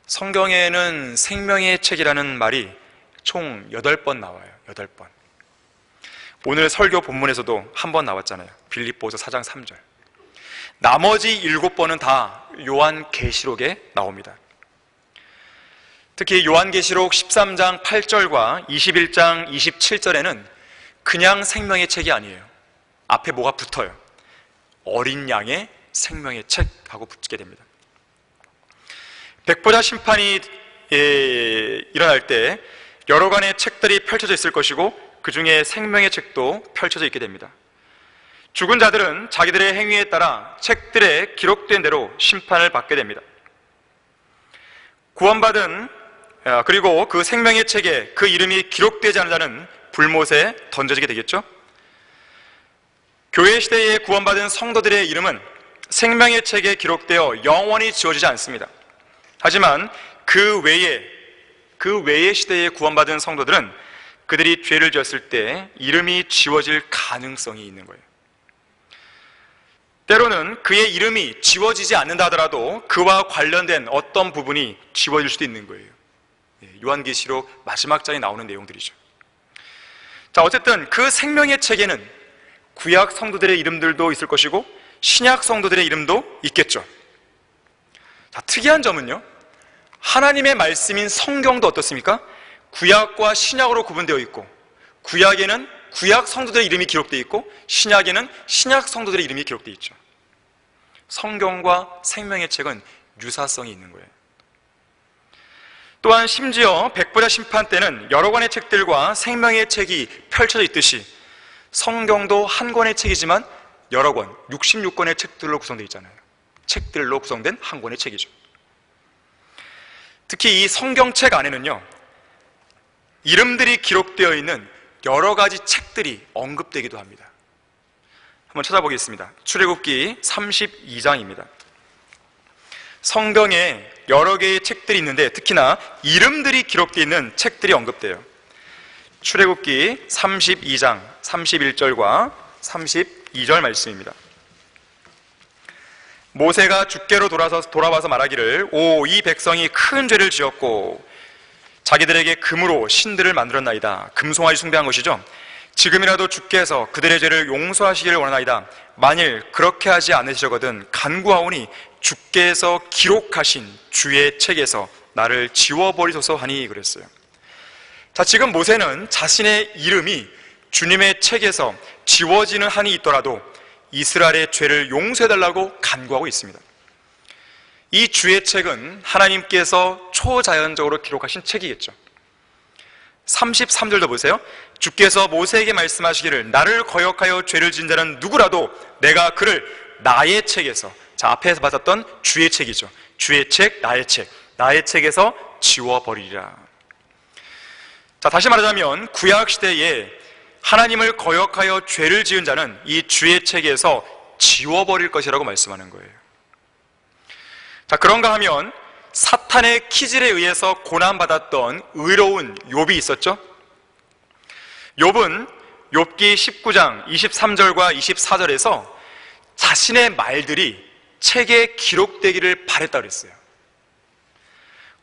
성경에는 생명의 책이라는 말이 총 8번 나와요. 8번. 오늘 설교 본문에서도 한 번 나왔잖아요. 빌립보서 4장 3절. 나머지 7번은 다 요한계시록에 나옵니다. 특히 요한계시록 13장 8절과 21장 27절에는 그냥 생명의 책이 아니에요. 앞에 뭐가 붙어요. 어린 양의 생명의 책하고 붙게 됩니다. 백보자 심판이 일어날 때 여러 관의 책들이 펼쳐져 있을 것이고, 그 중에 생명의 책도 펼쳐져 있게 됩니다. 죽은 자들은 자기들의 행위에 따라 책들에 기록된 대로 심판을 받게 됩니다. 구원받은, 그리고 그 생명의 책에 그 이름이 기록되지 않은 자는 불못에 던져지게 되겠죠. 교회 시대에 구원받은 성도들의 이름은 생명의 책에 기록되어 영원히 지워지지 않습니다. 하지만 그 외의 시대에 구원받은 성도들은 그들이 죄를 지었을 때 이름이 지워질 가능성이 있는 거예요. 때로는 그의 이름이 지워지지 않는다 하더라도 그와 관련된 어떤 부분이 지워질 수도 있는 거예요. 요한계시록 마지막 장에 나오는 내용들이죠. 자, 어쨌든 그 생명의 책에는 구약 성도들의 이름들도 있을 것이고 신약 성도들의 이름도 있겠죠. 자, 특이한 점은요, 하나님의 말씀인 성경도 어떻습니까? 구약과 신약으로 구분되어 있고, 구약에는 구약 성도들의 이름이 기록되어 있고, 신약에는 신약 성도들의 이름이 기록되어 있죠. 성경과 생명의 책은 유사성이 있는 거예요. 또한 심지어 백보자 심판 때는 여러 권의 책들과 생명의 책이 펼쳐져 있듯이 성경도 한 권의 책이지만 여러 권, 66권의 책들로 구성되어 있잖아요. 책들로 구성된 한 권의 책이죠. 특히 이 성경책 안에는요, 이름들이 기록되어 있는 여러 가지 책들이 언급되기도 합니다. 한번 찾아보겠습니다. 출애굽기 32장입니다. 성경에 여러 개의 책들이 있는데 특히나 이름들이 기록되어 있는 책들이 언급돼요. 출애굽기 32장 31절과 32절 말씀입니다. 모세가 주께로 돌아와서 말하기를 오, 이 백성이 큰 죄를 지었고 자기들에게 금으로 신들을 만들었나이다. 금송아지 숭배한 것이죠. 지금이라도 주께서 그들의 죄를 용서하시기를 원하나이다. 만일 그렇게 하지 않으시거든 간구하오니 주께서 기록하신 주의 책에서 나를 지워버리소서 하니 그랬어요. 자, 지금 모세는 자신의 이름이 주님의 책에서 지워지는 한이 있더라도 이스라엘의 죄를 용서해달라고 간구하고 있습니다. 이 주의 책은 하나님께서 초자연적으로 기록하신 책이겠죠. 33절도 보세요. 주께서 모세에게 말씀하시기를 나를 거역하여 죄를 지은 자는 누구라도 내가 그를 나의 책에서, 자, 앞에서 받았던 주의 책이죠. 주의 책, 나의 책에서 지워버리리라. 자, 다시 말하자면 구약시대에 하나님을 거역하여 죄를 지은 자는 이 주의 책에서 지워버릴 것이라고 말씀하는 거예요. 자, 그런가 하면 사탄의 키질에 의해서 고난받았던 의로운 욥이 있었죠. 욥은 욥기 19장 23절과 24절에서 자신의 말들이 책에 기록되기를 바랬다고 그랬어요.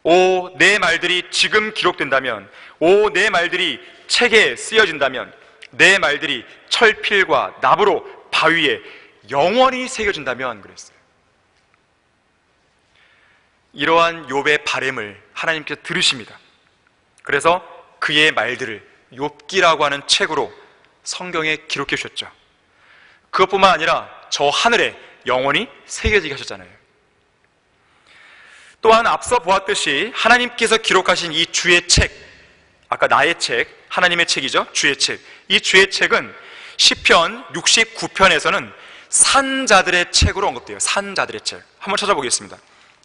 오, 내 말들이 지금 기록된다면, 오, 내 말들이 책에 쓰여진다면, 내 말들이 철필과 납으로 바위에 영원히 새겨진다면 그랬어요. 이러한 욥의 바램을 하나님께서 들으십니다. 그래서 그의 말들을 욥기라고 하는 책으로 성경에 기록해 주셨죠. 그것뿐만 아니라 저 하늘에 영원히 새겨지게 하셨잖아요. 또한 앞서 보았듯이 하나님께서 기록하신 이 주의 책, 아까 나의 책, 하나님의 책이죠. 주의 책. 이 주의 책은 시편 69편에서는 산자들의 책으로 언급돼요. 산자들의 책. 한번 찾아보겠습니다.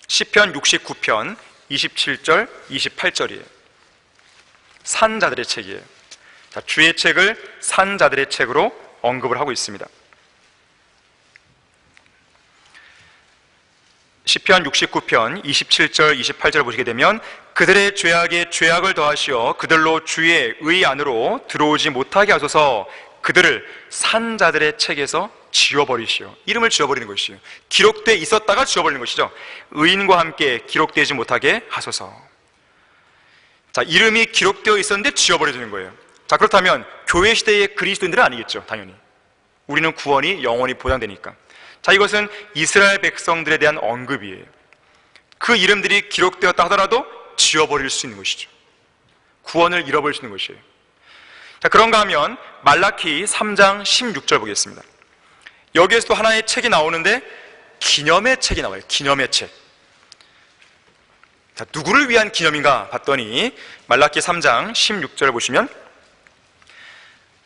시편 69편 27절, 28절이에요. 산자들의 책이에요. 자, 주의 책을 산자들의 책으로 언급을 하고 있습니다. 시편 69편 27절, 28절 보시게 되면 그들의 죄악에 죄악을 더하시어 그들로 주의 의 안으로 들어오지 못하게 하소서. 그들을 산자들의 책에서 지워버리시오. 이름을 지워버리는 것이요, 기록되어 있었다가 지워버리는 것이죠. 의인과 함께 기록되지 못하게 하소서. 자, 이름이 기록되어 있었는데 지워버려지는 거예요. 자, 그렇다면 교회 시대의 그리스도인들은 아니겠죠. 당연히 우리는 구원이 영원히 보장되니까. 자, 이것은 이스라엘 백성들에 대한 언급이에요. 그 이름들이 기록되었다 하더라도 지워버릴 수 있는 것이죠. 구원을 잃어버릴 수 있는 것이에요. 자, 그런가 하면 말라키 3장 16절 보겠습니다. 여기에서도 하나의 책이 나오는데 기념의 책이 나와요. 기념의 책. 자, 누구를 위한 기념인가 봤더니 말라키 3장 16절을 보시면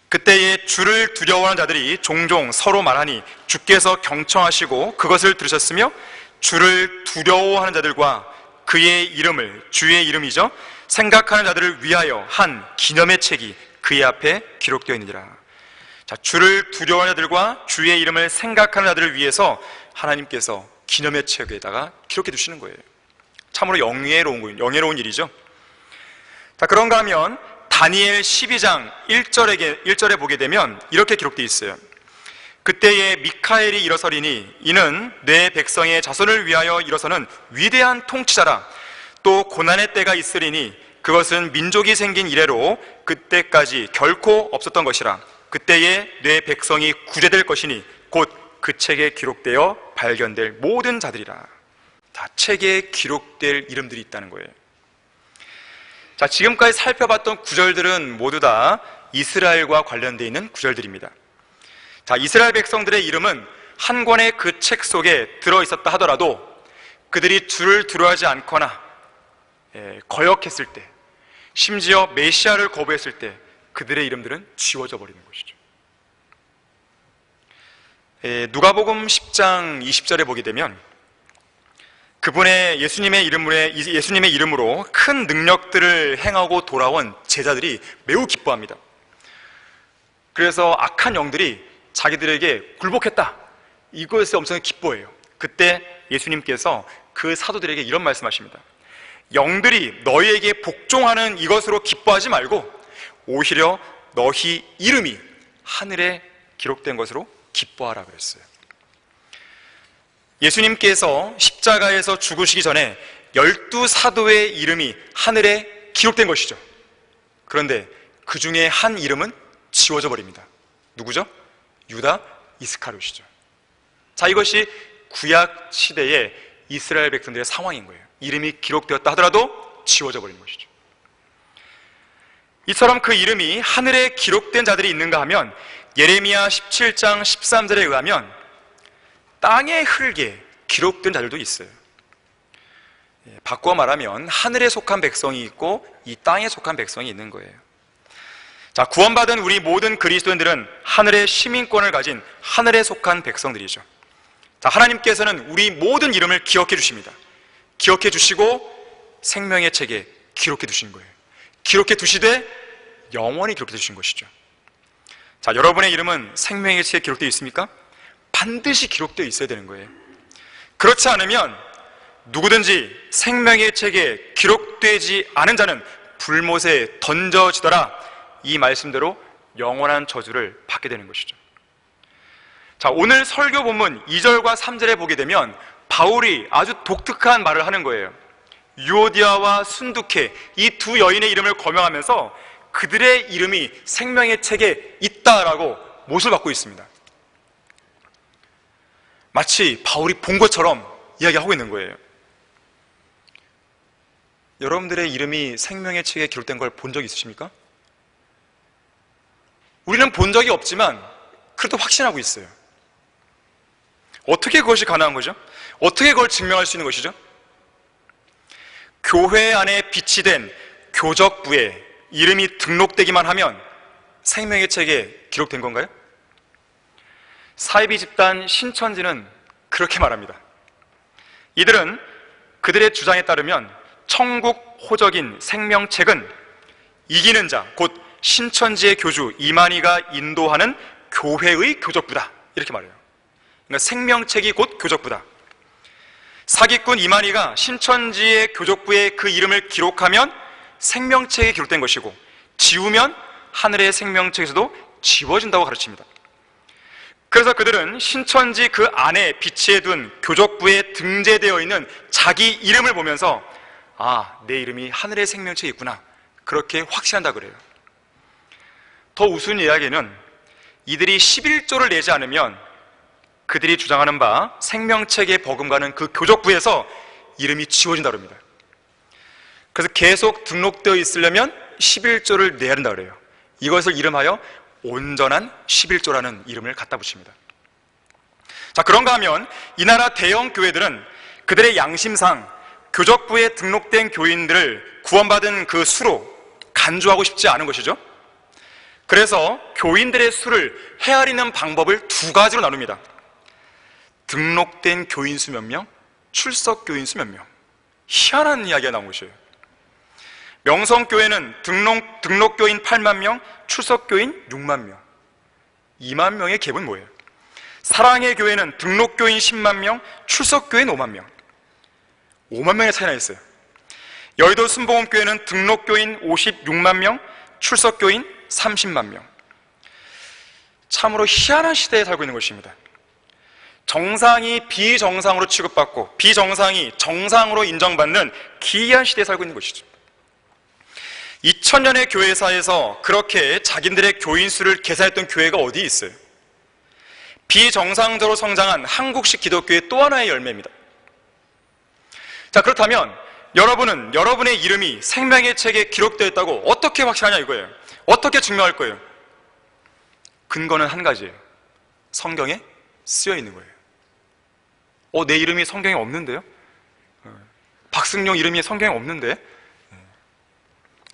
그때에 주를 두려워하는 자들이 종종 서로 말하니 주께서 경청하시고 그것을 들으셨으며 주를 두려워하는 자들과 그의 이름을, 주의 이름이죠, 생각하는 자들을 위하여 한 기념의 책이 그의 앞에 기록되어 있느니라. 자, 주를 두려워하는 자들과 주의 이름을 생각하는 자들을 위해서 하나님께서 기념의 책에다가 기록해 두시는 거예요. 참으로 영예로운 일이죠. 자, 그런가 하면 다니엘 12장 1절에 보게 되면 이렇게 기록되어 있어요. 그때에 미카엘이 일어서리니 이는 내 백성의 자손을 위하여 일어서는 위대한 통치자라. 또 고난의 때가 있으리니 그것은 민족이 생긴 이래로 그때까지 결코 없었던 것이라. 그때에 내 백성이 구제될 것이니 곧 그 책에 기록되어 발견될 모든 자들이라. 다 책에 기록될 이름들이 있다는 거예요. 자, 지금까지 살펴봤던 구절들은 모두 다 이스라엘과 관련되어 있는 구절들입니다. 자, 이스라엘 백성들의 이름은 한 권의 그 책 속에 들어있었다 하더라도 그들이 주를 두려워하지 않거나 거역했을 때, 심지어 메시아를 거부했을 때 그들의 이름들은 지워져 버리는 것이죠. 누가복음 10장 20절에 보게 되면 그분의 예수님의 이름으로 큰 능력들을 행하고 돌아온 제자들이 매우 기뻐합니다. 그래서 악한 영들이 자기들에게 굴복했다, 이것에 엄청 기뻐해요. 그때 예수님께서 그 사도들에게 이런 말씀하십니다. 영들이 너희에게 복종하는 이것으로 기뻐하지 말고 오히려 너희 이름이 하늘에 기록된 것으로 기뻐하라 그랬어요. 예수님께서 십자가에서 죽으시기 전에 12사도의 이름이 하늘에 기록된 것이죠. 그런데 그 중에 한 이름은 지워져 버립니다. 누구죠? 유다 이스카리ot이죠. 자, 이것이 구약 시대의 이스라엘 백성들의 상황인 거예요. 이름이 기록되었다 하더라도 지워져 버리는 것이죠. 이처럼 그 이름이 하늘에 기록된 자들이 있는가 하면 예레미야 17장 13절에 의하면 땅의 흙에 기록된 자들도 있어요. 바꿔 말하면 하늘에 속한 백성이 있고 이 땅에 속한 백성이 있는 거예요. 자, 구원받은 우리 모든 그리스도인들은 하늘의 시민권을 가진 하늘에 속한 백성들이죠. 자, 하나님께서는 우리 모든 이름을 기억해 주십니다. 기억해 주시고 생명의 책에 기록해 두신 거예요. 기록해 두시되 영원히 기록해 두신 것이죠. 자, 여러분의 이름은 생명의 책에 기록되어 있습니까? 반드시 기록되어 있어야 되는 거예요. 그렇지 않으면 누구든지 생명의 책에 기록되지 않은 자는 불못에 던져지더라, 이 말씀대로 영원한 저주를 받게 되는 것이죠. 자, 오늘 설교 본문 2절과 3절에 보게 되면 바울이 아주 독특한 말을 하는 거예요. 유오디아와 순두케, 이 두 여인의 이름을 거명하면서 그들의 이름이 생명의 책에 있다라고 못을 받고 있습니다. 마치 바울이 본 것처럼 이야기하고 있는 거예요. 여러분들의 이름이 생명의 책에 기록된 걸 본 적 있으십니까? 우리는 본 적이 없지만 그래도 확신하고 있어요. 어떻게 그것이 가능한 거죠? 어떻게 그걸 증명할 수 있는 것이죠? 교회 안에 비치된 교적부에 이름이 등록되기만 하면 생명의 책에 기록된 건가요? 사이비 집단 신천지는 그렇게 말합니다. 이들은 그들의 주장에 따르면 천국 호적인 생명책은 이기는 자, 곧 신천지의 교주 이만희가 인도하는 교회의 교적부다, 이렇게 말해요. 그러니까 생명책이 곧 교적부다. 사기꾼 이만희가 신천지의 교적부에 그 이름을 기록하면 생명책에 기록된 것이고, 지우면 하늘의 생명책에서도 지워진다고 가르칩니다. 그래서 그들은 신천지 그 안에 비치해둔 교적부에 등재되어 있는 자기 이름을 보면서 아, 내 이름이 하늘의 생명책에 있구나, 그렇게 확신한다 그래요. 더 우스운 이야기는 이들이 11조를 내지 않으면 그들이 주장하는 바 생명책에 버금가는 그 교적부에서 이름이 지워진다 그럽니다. 그래서 계속 등록되어 있으려면 11조를 내야 한다 그래요. 이것을 이름하여 온전한 11조라는 이름을 갖다 붙입니다. 자, 그런가 하면 이 나라 대형 교회들은 그들의 양심상 교적부에 등록된 교인들을 구원받은 그 수로 간주하고 싶지 않은 것이죠. 그래서 교인들의 수를 헤아리는 방법을 두 가지로 나눕니다. 등록된 교인 수 몇 명, 출석 교인 수 몇 명. 희한한 이야기가 나온 것이에요. 명성교회는 등록 교인 8만 명, 출석 교인 6만 명. 2만 명의 갭은 뭐예요? 사랑의 교회는 등록 교인 10만 명, 출석 교인 5만 명. 5만 명의 차이나 있어요. 여의도 순복음교회는 등록 교인 56만 명, 출석 교인 30만 명. 참으로 희한한 시대에 살고 있는 것입니다. 정상이 비정상으로 취급받고 비정상이 정상으로 인정받는 기이한 시대에 살고 있는 것이죠. 2000년의 교회사에서 그렇게 자기들의 교인 수를 계산했던 교회가 어디 있어요? 비정상적으로 성장한 한국식 기독교의 또 하나의 열매입니다. 자, 그렇다면 여러분은 여러분의 이름이 생명의 책에 기록되어 있다고 어떻게 확신하냐 이거예요. 어떻게 증명할 거예요? 근거는 한 가지예요. 성경에 쓰여 있는 거예요. 내 이름이 성경에 없는데요? 박승용 이름이 성경에 없는데?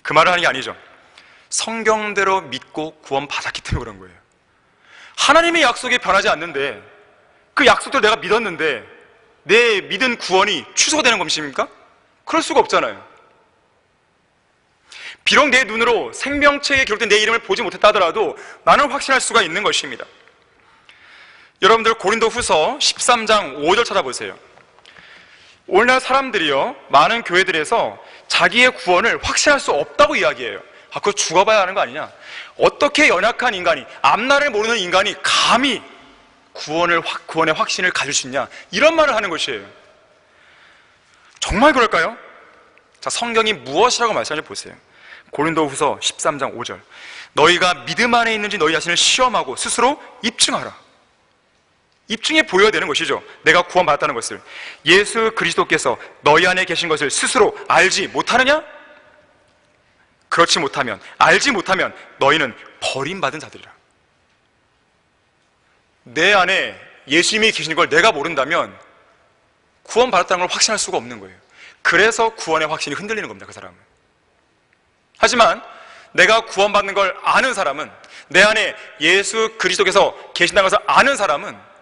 그 말을 하는 게 아니죠. 성경대로 믿고 구원받았기 때문에 그런 거예요. 하나님의 약속이 변하지 않는데 그 약속도 내가 믿었는데 내 믿은 구원이 취소되는 것입니까? 그럴 수가 없잖아요. 비록 내 눈으로 생명책에 기록된 내 이름을 보지 못했다 하더라도 나는 확신할 수가 있는 것입니다. 여러분들 고린도후서 13장 5절 찾아보세요. 오늘날 사람들이요, 많은 교회들에서 자기의 구원을 확신할 수 없다고 이야기해요. 그거 죽어봐야 하는 거 아니냐? 어떻게 연약한 인간이, 앞날을 모르는 인간이 감히 구원의 확신을 가질 수 있냐? 이런 말을 하는 것이에요. 정말 그럴까요? 자, 성경이 무엇이라고 말씀하는지 보세요. 고린도후서 13장 5절. 너희가 믿음 안에 있는지 너희 자신을 시험하고 스스로 입증하라. 입증해 보여야 되는 것이죠. 내가 구원받았다는 것을. 예수 그리스도께서 너희 안에 계신 것을 스스로 알지 못하느냐? 그렇지 못하면, 알지 못하면 너희는 버림받은 자들이라. 내 안에 예수님이 계신 걸 내가 모른다면 구원받았다는 걸 확신할 수가 없는 거예요. 그래서 구원의 확신이 흔들리는 겁니다, 그 사람은. 하지만 내가 구원받는 걸 아는 사람은, 내 안에 예수 그리스도께서 계신다는 것을 아는 사람은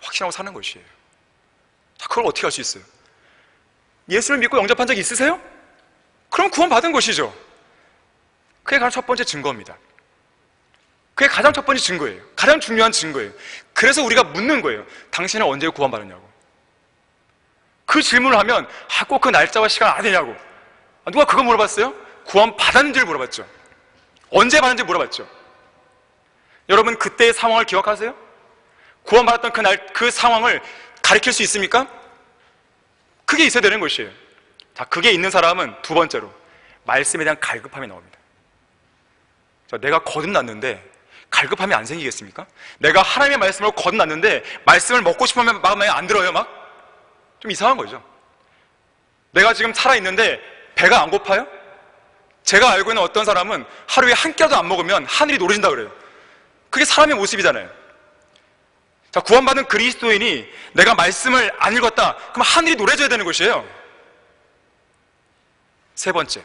확신하고 사는 것이에요. 자, 그걸 어떻게 할 수 있어요? 예수를 믿고 영접한 적이 있으세요? 그럼 구원받은 것이죠. 그게 가장 첫 번째 증거입니다. 그게 가장 첫 번째 증거예요. 가장 중요한 증거예요. 그래서 우리가 묻는 거예요. 당신은 언제 구원받았냐고. 그 질문을 하면 꼭 그 날짜와 시간 안 되냐고. 누가 그거 물어봤어요? 구원받았는지를 물어봤죠. 언제 받았는지 물어봤죠. 여러분, 그때의 상황을 기억하세요? 구원받았던 그날, 그 상황을 가리킬 수 있습니까? 그게 있어야 되는 것이에요. 자, 그게 있는 사람은 두 번째로 말씀에 대한 갈급함이 나옵니다. 자, 내가 거듭났는데 갈급함이 안 생기겠습니까? 내가 하나님의 말씀을 거듭났는데 말씀을 먹고 싶으면 마음에 안 들어요, 막? 좀 이상한 거죠. 내가 지금 살아있는데 배가 안 고파요? 제가 알고 있는 어떤 사람은 하루에 한 끼라도 안 먹으면 하늘이 노래진다 그래요. 그게 사람의 모습이잖아요. 자, 구원받은 그리스도인이 내가 말씀을 안 읽었다, 그럼 하늘이 노래져야 되는 것이에요. 세 번째,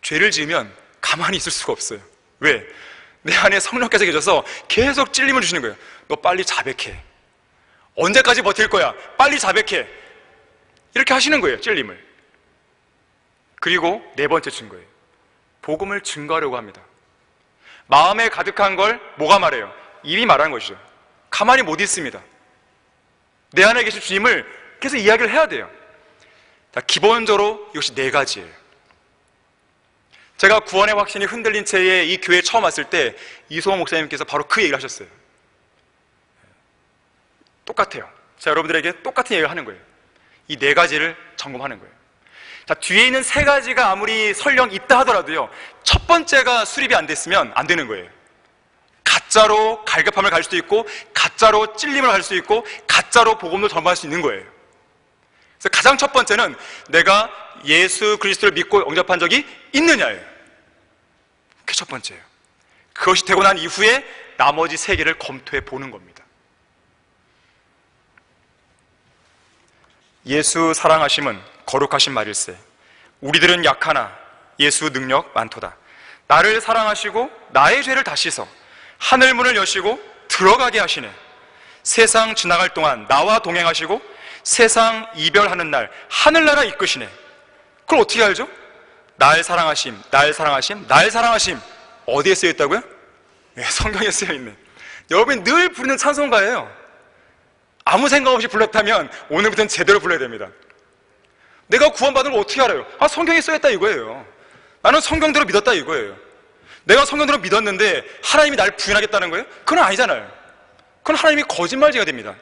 죄를 지으면 가만히 있을 수가 없어요. 왜? 내 안에 성령께서 계셔서 계속 찔림을 주시는 거예요. 너 빨리 자백해. 언제까지 버틸 거야? 빨리 자백해. 이렇게 하시는 거예요, 찔림을. 그리고 네 번째 증거예요. 복음을 증거하려고 합니다. 마음에 가득한 걸 뭐가 말해요? 입이 말하는 것이죠. 가만히 못 있습니다. 내 안에 계신 주님을 계속 이야기를 해야 돼요. 자, 기본적으로 이것이 네 가지예요. 제가 구원의 확신이 흔들린 채에 이 교회에 처음 왔을 때 이소호 목사님께서 바로 그 얘기를 하셨어요. 똑같아요. 제가 여러분들에게 똑같은 얘기를 하는 거예요. 이 네 가지를 점검하는 거예요. 자, 뒤에 있는 세 가지가 아무리 설령 있다 하더라도요, 첫 번째가 수립이 안 됐으면 안 되는 거예요. 가짜로 갈급함을 가질 수도 있고, 가짜로 찔림을 가질 수도 있고, 가짜로 복음도 전파할 수 있는 거예요. 그래서 가장 첫 번째는 내가 예수 그리스도를 믿고 영접한 적이 있느냐예요. 그게 첫 번째예요. 그것이 되고 난 이후에 나머지 세 개를 검토해 보는 겁니다. 예수 사랑하심은 거룩하신 말일세. 우리들은 약하나 예수 능력 많도다. 나를 사랑하시고 나의 죄를 다 씻어 하늘 문을 여시고 들어가게 하시네. 세상 지나갈 동안 나와 동행하시고 세상 이별하는 날 하늘나라 이끄시네. 그걸 어떻게 알죠? 날 사랑하심, 날 사랑하심, 날 사랑하심. 어디에 쓰여 있다고요? 네, 성경에 쓰여 있네. 여러분이 늘 부르는 찬송가예요. 아무 생각 없이 불렀다면 오늘부터는 제대로 불러야 됩니다. 내가 구원받은 걸 어떻게 알아요? 성경에 써있다 이거예요. 나는 성경대로 믿었다 이거예요. 내가 성경대로 믿었는데 하나님이 날 부인하겠다는 거예요? 그건 아니잖아요. 그건 하나님이 거짓말쟁이가 됩니다.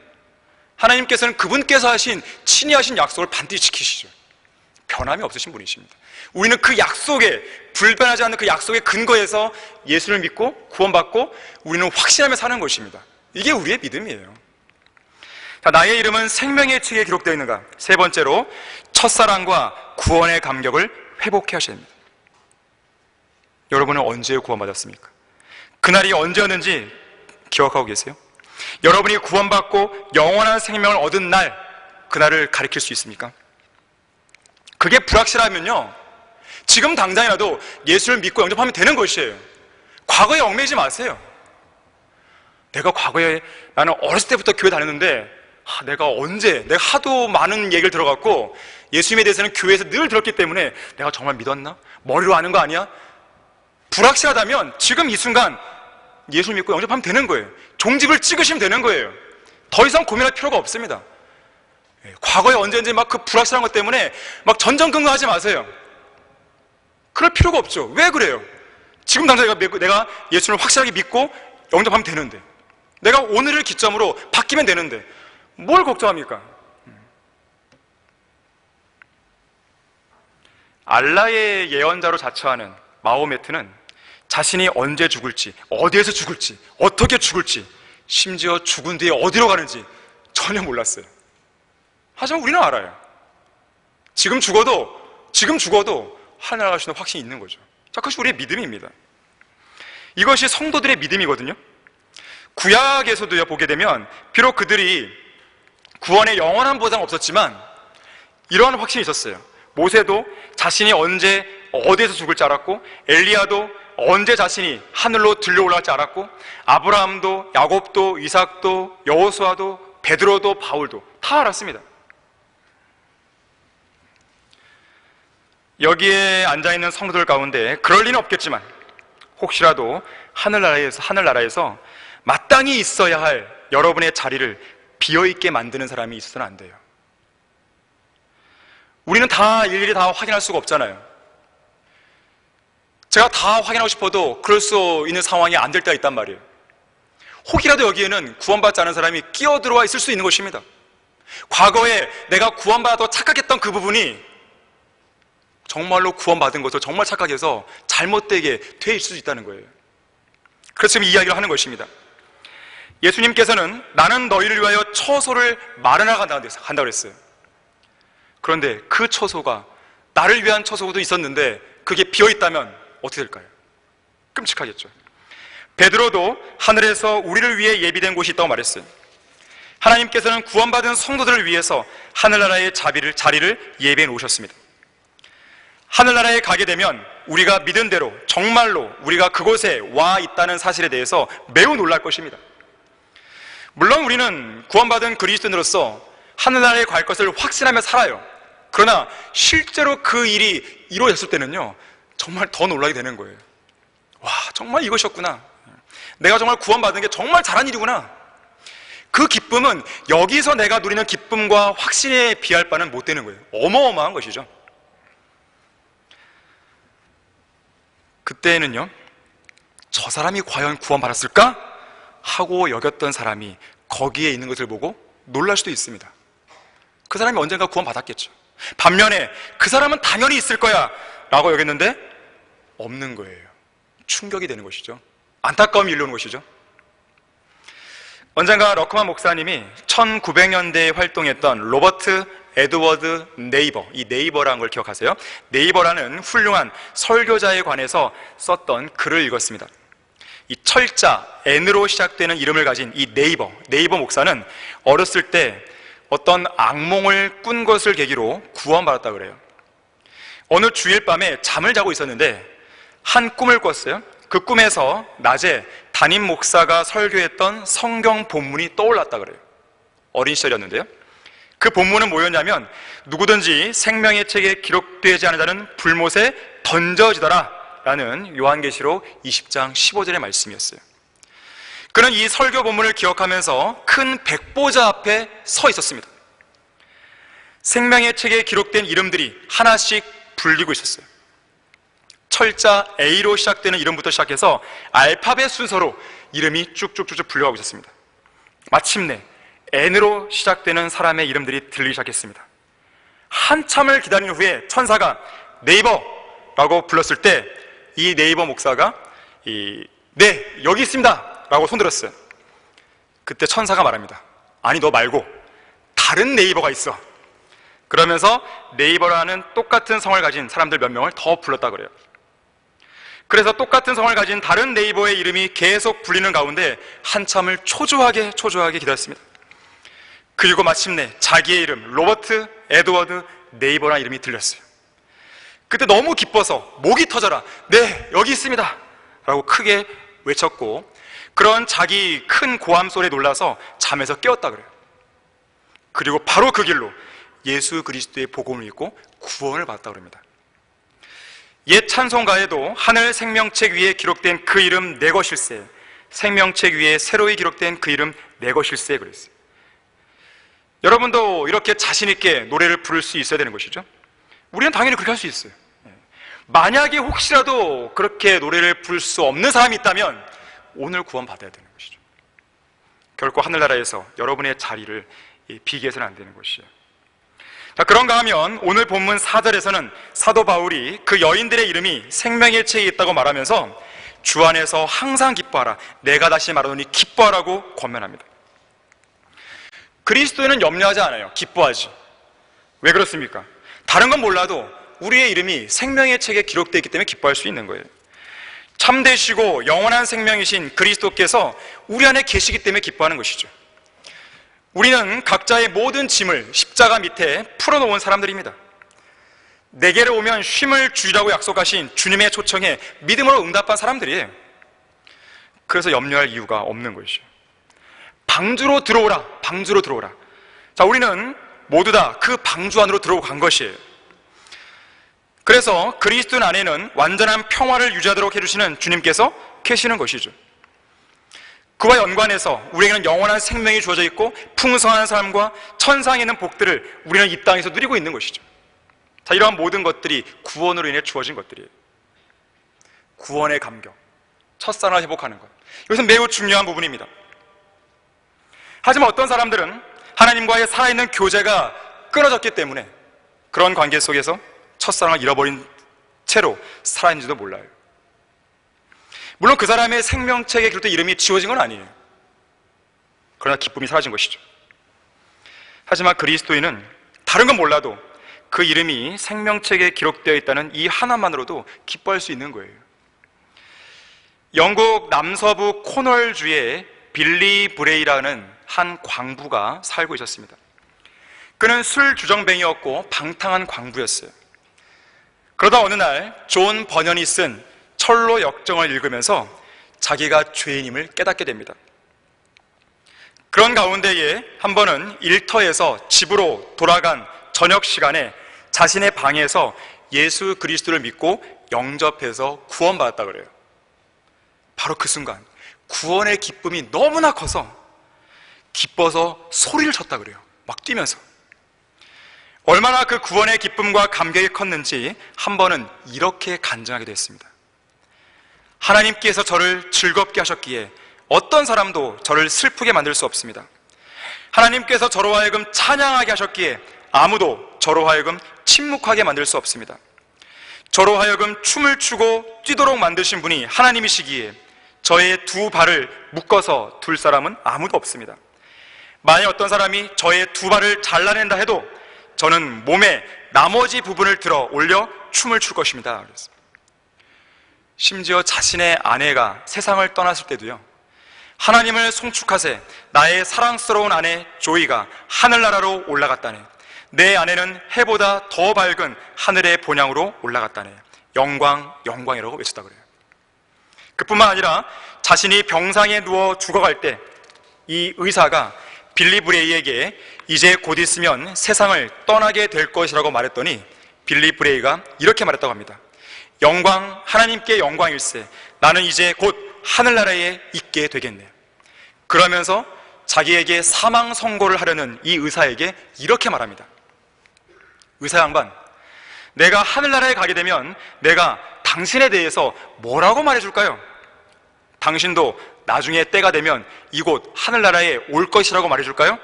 하나님께서는 그분께서 하신, 친히 하신 약속을 반드시 지키시죠. 변함이 없으신 분이십니다. 우리는 그 약속에, 불변하지 않는 그 약속의 근거에서 예수를 믿고 구원받고 우리는 확신하며 사는 것입니다. 이게 우리의 믿음이에요. 자, 나의 이름은 생명의 책에 기록되어 있는가? 세 번째로, 첫사랑과 구원의 감격을 회복해 하셔야 합니다. 여러분은 언제 구원받았습니까? 그날이 언제였는지 기억하고 계세요? 여러분이 구원받고 영원한 생명을 얻은 날, 그날을 가리킬 수 있습니까? 그게 불확실하면요, 지금 당장이라도 예수를 믿고 영접하면 되는 것이에요. 과거에 얽매이지 마세요. 내가 과거에, 나는 어렸을 때부터 교회 다녔는데 내가 하도 많은 얘기를 들어갖고 예수님에 대해서는 교회에서 늘 들었기 때문에 내가 정말 믿었나? 머리로 아는 거 아니야? 불확실하다면 지금 이 순간 예수를 믿고 영접하면 되는 거예요. 종집을 찍으시면 되는 거예요. 더 이상 고민할 필요가 없습니다. 과거에 언제든지 막 그 불확실한 것 때문에 막 전전긍긍하지 마세요. 그럴 필요가 없죠. 왜 그래요? 지금 당장 내가 예수를 확실하게 믿고 영접하면 되는데, 내가 오늘을 기점으로 바뀌면 되는데 뭘 걱정합니까? 알라의 예언자로 자처하는 마호메트는 자신이 언제 죽을지, 어디에서 죽을지, 어떻게 죽을지, 심지어 죽은 뒤에 어디로 가는지 전혀 몰랐어요. 하지만 우리는 알아요. 지금 죽어도 하늘나라 가시는 확신이 있는 거죠. 자, 그것이 우리의 믿음입니다. 이것이 성도들의 믿음이거든요. 구약에서도요, 보게 되면 비록 그들이 구원의 영원한 보장은 없었지만 이러한 확신이 있었어요. 모세도 자신이 언제 어디에서 죽을지 알았고, 엘리야도 언제 자신이 하늘로 들려올라갈지 알았고, 아브라함도, 야곱도, 이삭도, 여호수아도, 베드로도, 바울도 다 알았습니다. 여기에 앉아있는 성도들 가운데 그럴 리는 없겠지만 혹시라도 하늘나라에서 마땅히 있어야 할 여러분의 자리를 비어있게 만드는 사람이 있어서는 안 돼요. 우리는 다 일일이 다 확인할 수가 없잖아요. 제가 다 확인하고 싶어도 그럴 수 있는 상황이 안 될 때가 있단 말이에요. 혹이라도 여기에는 구원받지 않은 사람이 끼어들어와 있을 수 있는 것입니다. 과거에 내가 구원받아도 착각했던 그 부분이 정말로 구원받은 것을 정말 착각해서 잘못되게 돼 있을 수 있다는 거예요. 그래서 지금 이 이야기를 하는 것입니다. 예수님께서는 나는 너희를 위하여 처소를 마련하러 간다고 그랬어요. 그런데 그 처소가 나를 위한 처소도 있었는데 그게 비어있다면 어떻게 될까요? 끔찍하겠죠. 베드로도 하늘에서 우리를 위해 예비된 곳이 있다고 말했어요. 하나님께서는 구원받은 성도들을 위해서 하늘나라의 자리를 예비해 놓으셨습니다. 하늘나라에 가게 되면 우리가 믿은 대로 정말로 우리가 그곳에 와 있다는 사실에 대해서 매우 놀랄 것입니다. 물론 우리는 구원받은 그리스도인으로서 하늘나라에 갈 것을 확신하며 살아요. 그러나 실제로 그 일이 이루어졌을 때는요, 정말 더 놀라게 되는 거예요. 와, 정말 이것이었구나. 내가 정말 구원받은 게 정말 잘한 일이구나. 그 기쁨은 여기서 내가 누리는 기쁨과 확신에 비할 바는 못 되는 거예요. 어마어마한 것이죠. 그때는요, 저 사람이 과연 구원받았을까? 하고 여겼던 사람이 거기에 있는 것을 보고 놀랄 수도 있습니다. 그 사람이 언젠가 구원받았겠죠. 반면에 그 사람은 당연히 있을 거야 라고 여겼는데 없는 거예요. 충격이 되는 것이죠. 안타까움이 일어오는 것이죠. 언젠가 러크만 목사님이 1900년대에 활동했던 로버트 에드워드 네이버, 이 네이버라는 걸 기억하세요? 네이버라는 훌륭한 설교자에 관해서 썼던 글을 읽었습니다. 이 철자 N으로 시작되는 이름을 가진 이 네이버 목사는 어렸을 때 어떤 악몽을 꾼 것을 계기로 구원받았다고 그래요. 어느 주일 밤에 잠을 자고 있었는데 한 꿈을 꿨어요. 그 꿈에서 낮에 담임 목사가 설교했던 성경 본문이 떠올랐다 그래요. 어린 시절이었는데요. 그 본문은 뭐였냐면 누구든지 생명의 책에 기록되지 않은 자는 불못에 던져지더라 라는 요한계시록 20장 15절의 말씀이었어요. 그는 이 설교 본문을 기억하면서 큰 백보자 앞에 서 있었습니다. 생명의 책에 기록된 이름들이 하나씩 불리고 있었어요. 철자 A로 시작되는 이름부터 시작해서 알파벳 순서로 이름이 쭉쭉쭉 불려가고 있었습니다. 마침내 N으로 시작되는 사람의 이름들이 들리기 시작했습니다. 한참을 기다린 후에 천사가 네이버라고 불렀을 때 이 네이버 목사가 네, 여기 있습니다 라고 손들었어요. 그때 천사가 말합니다. 아니, 너 말고 다른 네이버가 있어. 그러면서 네이버라는 똑같은 성을 가진 사람들 몇 명을 더 불렀다 그래요. 그래서 똑같은 성을 가진 다른 네이버의 이름이 계속 불리는 가운데 한참을 초조하게 기다렸습니다. 그리고 마침내 자기의 이름 로버트 에드워드 네이버라는 이름이 들렸어요. 그때 너무 기뻐서 목이 터져라, 네, 여기 있습니다 라고 크게 외쳤고, 그런 자기 큰 고함 소리에 놀라서 잠에서 깨었다 그래요. 그리고 바로 그 길로 예수 그리스도의 복음을 읽고 구원을 받았다 그럽니다. 옛 찬송가에도 하늘 생명책 위에 기록된 그 이름 내 것일세, 생명책 위에 새로이 기록된 그 이름 내 것일세 그랬어요. 여러분도 이렇게 자신 있게 노래를 부를 수 있어야 되는 것이죠. 우리는 당연히 그렇게 할 수 있어요. 만약에 혹시라도 그렇게 노래를 부를 수 없는 사람이 있다면 오늘 구원받아야 되는 것이죠. 결코 하늘나라에서 여러분의 자리를 비게 해서는 안 되는 것이에요. 자, 그런가 하면 오늘 본문 4절에서는 사도 바울이 그 여인들의 이름이 생명의 책에 있다고 말하면서 주 안에서 항상 기뻐하라, 내가 다시 말하노니 기뻐하라고 권면합니다. 그리스도인은 염려하지 않아요. 기뻐하지. 왜 그렇습니까? 다른 건 몰라도 우리의 이름이 생명의 책에 기록되어 있기 때문에 기뻐할 수 있는 거예요. 참되시고 영원한 생명이신 그리스도께서 우리 안에 계시기 때문에 기뻐하는 것이죠. 우리는 각자의 모든 짐을 십자가 밑에 풀어놓은 사람들입니다. 내게로 오면 쉼을 주리라고 약속하신 주님의 초청에 믿음으로 응답한 사람들이에요. 그래서 염려할 이유가 없는 것이죠. 방주로 들어오라, 방주로 들어오라. 자, 우리는 모두 다 그 방주 안으로 들어간 것이에요. 그래서 그리스도 안에는 완전한 평화를 유지하도록 해주시는 주님께서 계시는 것이죠. 그와 연관해서 우리에게는 영원한 생명이 주어져 있고 풍성한 삶과 천상에 있는 복들을 우리는 이 땅에서 누리고 있는 것이죠. 자, 이러한 모든 것들이 구원으로 인해 주어진 것들이에요. 구원의 감격, 첫사랑을 회복하는 것, 이것은 매우 중요한 부분입니다. 하지만 어떤 사람들은 하나님과의 살아있는 교제가 끊어졌기 때문에 그런 관계 속에서 첫사랑을 잃어버린 채로 살아있는지도 몰라요. 물론 그 사람의 생명책에 기록된 이름이 지워진 건 아니에요. 그러나 기쁨이 사라진 것이죠. 하지만 그리스도인은 다른 건 몰라도 그 이름이 생명책에 기록되어 있다는 이 하나만으로도 기뻐할 수 있는 거예요. 영국 남서부 코널주에 빌리 브레이라는 한 광부가 살고 있었습니다. 그는 술 주정뱅이였고 방탕한 광부였어요. 그러다 어느 날 존 버년이 쓴 철로 역정을 읽으면서 자기가 죄인임을 깨닫게 됩니다. 그런 가운데에 한 번은 일터에서 집으로 돌아간 저녁 시간에 자신의 방에서 예수 그리스도를 믿고 영접해서 구원받았다 그래요. 바로 그 순간 구원의 기쁨이 너무나 커서 기뻐서 소리를 쳤다 그래요. 막 뛰면서. 얼마나 그 구원의 기쁨과 감격이 컸는지 한 번은 이렇게 간증하게 됐습니다. 하나님께서 저를 즐겁게 하셨기에 어떤 사람도 저를 슬프게 만들 수 없습니다. 하나님께서 저로 하여금 찬양하게 하셨기에 아무도 저로 하여금 침묵하게 만들 수 없습니다. 저로 하여금 춤을 추고 뛰도록 만드신 분이 하나님이시기에 저의 두 발을 묶어서 둘 사람은 아무도 없습니다. 만약 어떤 사람이 저의 두 발을 잘라낸다 해도 저는 몸의 나머지 부분을 들어 올려 춤을 출 것입니다. 그랬습니다. 심지어 자신의 아내가 세상을 떠났을 때도요, 하나님을 송축하세, 나의 사랑스러운 아내 조이가 하늘나라로 올라갔다네, 내 아내는 해보다 더 밝은 하늘의 본향으로 올라갔다네, 영광 영광이라고 외쳤다 그래요. 그뿐만 아니라 자신이 병상에 누워 죽어갈 때 이 의사가 빌리 브레이에게 이제 곧 있으면 세상을 떠나게 될 것이라고 말했더니 빌리 브레이가 이렇게 말했다고 합니다. 영광, 하나님께 영광일세, 나는 이제 곧 하늘나라에 있게 되겠네. 그러면서 자기에게 사망 선고를 하려는 이 의사에게 이렇게 말합니다. 의사 양반, 내가 하늘나라에 가게 되면 내가 당신에 대해서 뭐라고 말해줄까요? 당신도 나중에 때가 되면 이곳 하늘나라에 올 것이라고 말해줄까요?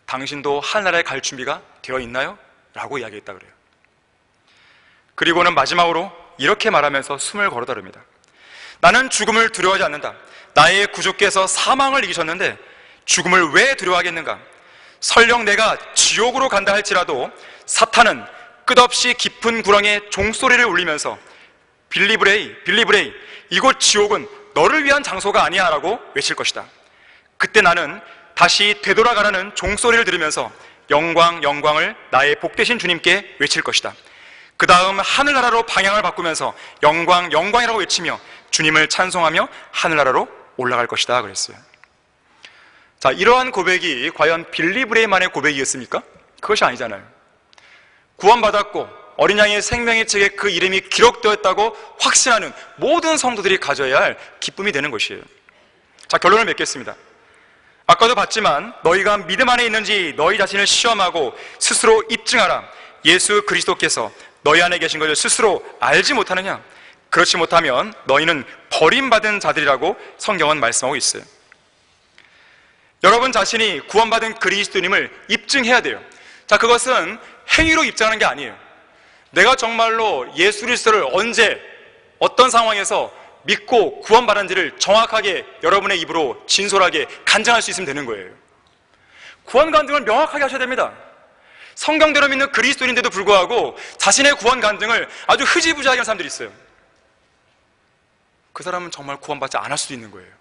당신도 하늘나라에 갈 준비가 되어 있나요? 라고 이야기했다 그래요. 그리고는 마지막으로 이렇게 말하면서 숨을 걸어다릅니다. 나는 죽음을 두려워하지 않는다. 나의 구주께서 사망을 이기셨는데 죽음을 왜 두려워하겠는가? 설령 내가 지옥으로 간다 할지라도 사탄은 끝없이 깊은 구렁에 종소리를 울리면서 빌리 브레이, 이곳 지옥은 너를 위한 장소가 아니야 라고 외칠 것이다. 그때 나는 다시 되돌아가라는 종소리를 들으면서 영광 영광을 나의 복되신 주님께 외칠 것이다. 그 다음 하늘나라로 방향을 바꾸면서 영광 영광이라고 외치며 주님을 찬송하며 하늘나라로 올라갈 것이다 그랬어요. 자, 이러한 고백이 과연 빌리 브레이만의 고백이었습니까? 그것이 아니잖아요. 구원받았고 어린 양의 생명의 책에 그 이름이 기록되었다고 확신하는 모든 성도들이 가져야 할 기쁨이 되는 것이에요. 자, 결론을 맺겠습니다. 아까도 봤지만 너희가 믿음 안에 있는지 너희 자신을 시험하고 스스로 입증하라. 예수 그리스도께서 너희 안에 계신 것을 스스로 알지 못하느냐? 그렇지 못하면 너희는 버림받은 자들이라고 성경은 말씀하고 있어요. 여러분 자신이 구원받은 그리스도님을 입증해야 돼요. 자, 그것은 행위로 입증하는 게 아니에요. 내가 정말로 예수 그리스도를 언제 어떤 상황에서 믿고 구원받은지를 정확하게 여러분의 입으로 진솔하게 간증할 수 있으면 되는 거예요. 구원 간증을 명확하게 하셔야 됩니다. 성경대로 믿는 그리스도인인데도 불구하고 자신의 구원 간증을 아주 흐지부지하게 하는 사람들이 있어요. 그 사람은 정말 구원받지 않을 수도 있는 거예요.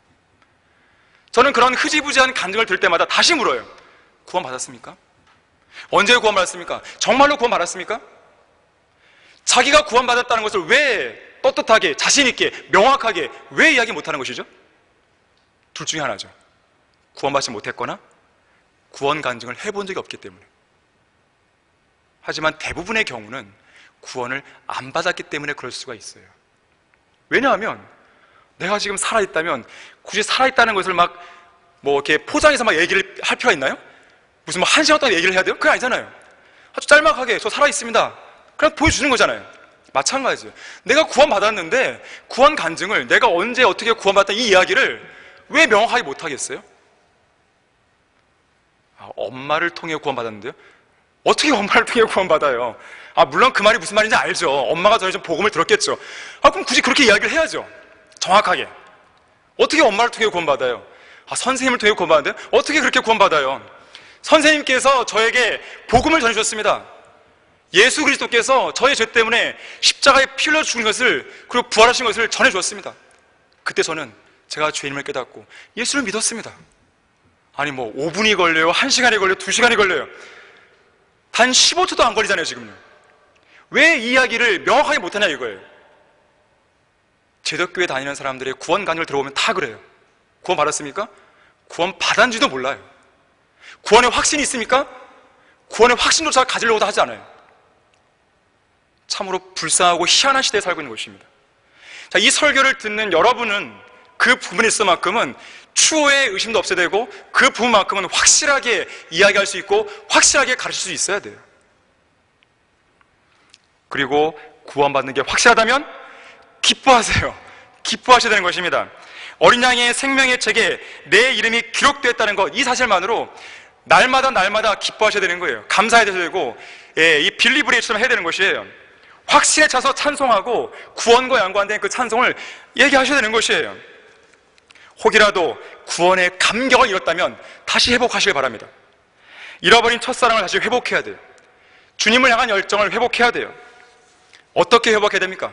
저는 그런 흐지부지한 간증을 들을 때마다 다시 물어요. 구원받았습니까? 언제 구원받았습니까? 정말로 구원받았습니까? 자기가 구원받았다는 것을 왜 떳떳하게 자신있게 명확하게 왜 이야기 못하는 것이죠? 둘 중에 하나죠. 구원받지 못했거나 구원 간증을 해본 적이 없기 때문에. 하지만 대부분의 경우는 구원을 안 받았기 때문에 그럴 수가 있어요. 왜냐하면 내가 지금 살아있다면 굳이 살아있다는 것을 이렇게 포장해서 얘기를 할 필요가 있나요? 무슨 한 시간 동안 얘기를 해야 돼요? 그게 아니잖아요. 아주 짤막하게 저 살아있습니다. 그냥 보여주는 거잖아요. 마찬가지예요. 내가 구원받았는데 구원 간증을 내가 언제 어떻게 구원받았다 이 이야기를 왜 명확하게 못하겠어요? 엄마를 통해 구원받았는데요? 어떻게 엄마를 통해 구원받아요? 물론 그 말이 무슨 말인지 알죠. 엄마가 저희 좀 복음을 들었겠죠. 그럼 굳이 그렇게 이야기를 해야죠. 정확하게. 어떻게 엄마를 통해 구원받아요? 선생님을 통해 구원받는데 어떻게 그렇게 구원받아요? 선생님께서 저에게 복음을 전해주셨습니다. 예수 그리스도께서 저의 죄 때문에 십자가에 피 흘려 죽은 것을 그리고 부활하신 것을 전해주었습니다. 그때 저는 제가 죄인임을 깨닫고 예수를 믿었습니다. 5분이 걸려요? 1시간이 걸려요? 2시간이 걸려요? 단 15초도 안 걸리잖아요. 지금요. 왜 이 이야기를 명확하게 못하냐 이거예요. 제덕교회 다니는 사람들의 구원 간증을 들어보면 다 그래요. 구원 받았습니까? 구원 받았는지도 몰라요. 구원의 확신이 있습니까? 구원의 확신조차 가지려고도 하지 않아요. 참으로 불쌍하고 희한한 시대에 살고 있는 것입니다. 자, 이 설교를 듣는 여러분은 그 부분에 있어만큼은 추호의 의심도 없애야 되고 그 부분만큼은 확실하게 이야기할 수 있고 확실하게 가르칠 수 있어야 돼요. 그리고 구원받는 게 확실하다면 기뻐하세요. 기뻐하셔야 되는 것입니다. 어린 양의 생명의 책에 내 이름이 기록되었다는 것, 이 사실만으로 날마다 기뻐하셔야 되는 거예요. 감사해야 되고, 이 빌리브레이처럼 해야 되는 것이에요. 확신에 차서 찬송하고 구원과 연관된 그 찬송을 얘기하셔야 되는 것이에요. 혹이라도 구원의 감격을 잃었다면 다시 회복하시길 바랍니다. 잃어버린 첫사랑을 다시 회복해야 돼요. 주님을 향한 열정을 회복해야 돼요. 어떻게 회복해야 됩니까?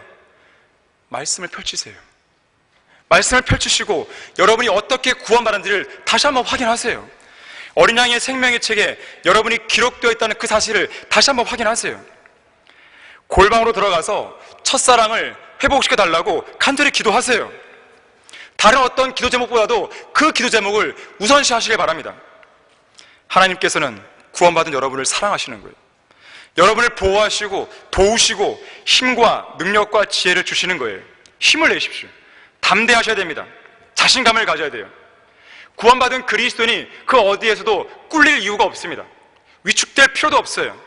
말씀을 펼치세요. 말씀을 펼치시고 여러분이 어떻게 구원받은지를 다시 한번 확인하세요. 어린 양의 생명의 책에 여러분이 기록되어 있다는 그 사실을 다시 한번 확인하세요. 골방으로 들어가서 첫사랑을 회복시켜 달라고 간절히 기도하세요. 다른 어떤 기도 제목보다도 그 기도 제목을 우선시 하시길 바랍니다. 하나님께서는 구원받은 여러분을 사랑하시는 거예요. 여러분을 보호하시고 도우시고 힘과 능력과 지혜를 주시는 거예요. 힘을 내십시오. 담대하셔야 됩니다. 자신감을 가져야 돼요. 구원받은 그리스도인이 그 어디에서도 꿀릴 이유가 없습니다. 위축될 필요도 없어요.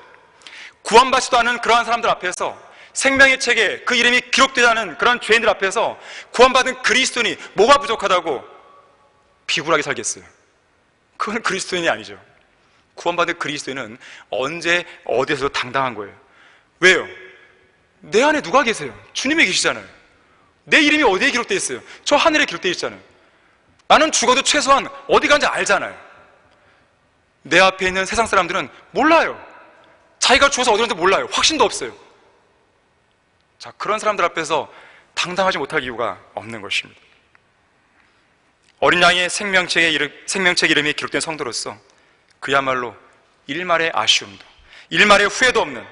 구원받지도 않은 그러한 사람들 앞에서, 생명의 책에 그 이름이 기록되지 않은 그런 죄인들 앞에서 구원받은 그리스도인이 뭐가 부족하다고 비굴하게 살겠어요? 그건 그리스도인이 아니죠. 구원받은 그리스도인은 언제 어디에서도 당당한 거예요. 왜요? 내 안에 누가 계세요? 주님이 계시잖아요. 내 이름이 어디에 기록되어 있어요? 저 하늘에 기록되어 있잖아요. 나는 죽어도 최소한 어디 간지 알잖아요. 내 앞에 있는 세상 사람들은 몰라요. 자기가 죽어서 어디 간지 몰라요. 확신도 없어요. 자, 그런 사람들 앞에서 당당하지 못할 이유가 없는 것입니다. 어린 양의 생명책 이름이 기록된 성도로서 그야말로 일말의 아쉬움도, 일말의 후회도 없는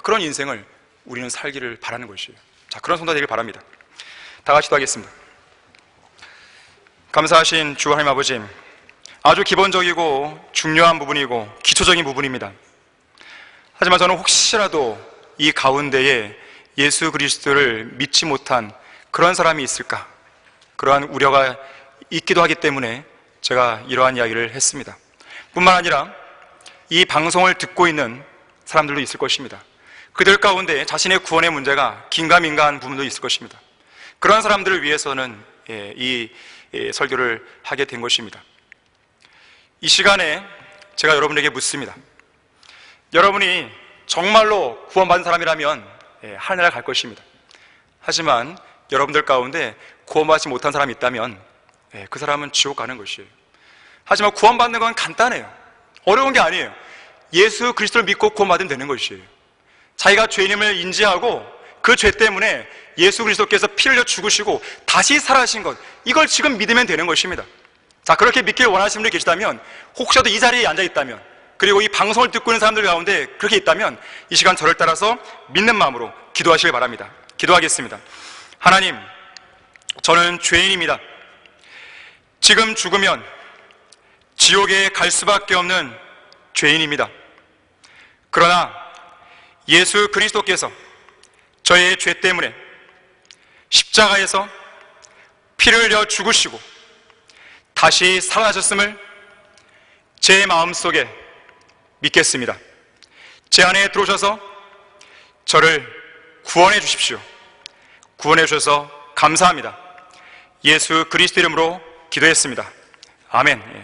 그런 인생을 우리는 살기를 바라는 것이에요. 자, 그런 성도가 되길 바랍니다. 다 같이 기도하겠습니다. 감사하신 주 하나님 아버지, 아주 기본적이고 중요한 부분이고 기초적인 부분입니다. 하지만 저는 혹시라도 이 가운데에 예수 그리스도를 믿지 못한 그런 사람이 있을까, 그러한 우려가 있기도 하기 때문에 제가 이러한 이야기를 했습니다. 뿐만 아니라 이 방송을 듣고 있는 사람들도 있을 것입니다. 그들 가운데 자신의 구원의 문제가 긴가민가한 부분도 있을 것입니다. 그런 사람들을 위해서는 이 설교를 하게 된 것입니다. 이 시간에 제가 여러분에게 묻습니다. 여러분이 정말로 구원받은 사람이라면 하늘나라 갈 것입니다. 하지만 여러분들 가운데 구원받지 못한 사람이 있다면 그 사람은 지옥 가는 것이에요. 하지만 구원받는 건 간단해요. 어려운 게 아니에요. 예수 그리스도를 믿고 구원받으면 되는 것이에요. 자기가 죄인임을 인지하고 그 죄 때문에 예수 그리스도께서 피를 흘려 죽으시고 다시 살아신 것, 이걸 지금 믿으면 되는 것입니다. 자, 그렇게 믿기를 원하시는 분이 계시다면, 혹시라도 이 자리에 앉아 있다면, 그리고 이 방송을 듣고 있는 사람들 가운데 그렇게 있다면 이 시간 저를 따라서 믿는 마음으로 기도하시길 바랍니다. 기도하겠습니다. 하나님, 저는 죄인입니다. 지금 죽으면 지옥에 갈 수밖에 없는 죄인입니다. 그러나 예수 그리스도께서 저의 죄 때문에 십자가에서 피를 흘려 죽으시고 다시 살아나셨음을 제 마음속에 믿겠습니다. 제 안에 들어오셔서 저를 구원해 주십시오. 구원해 주셔서 감사합니다. 예수 그리스도 이름으로 기도했습니다. 아멘.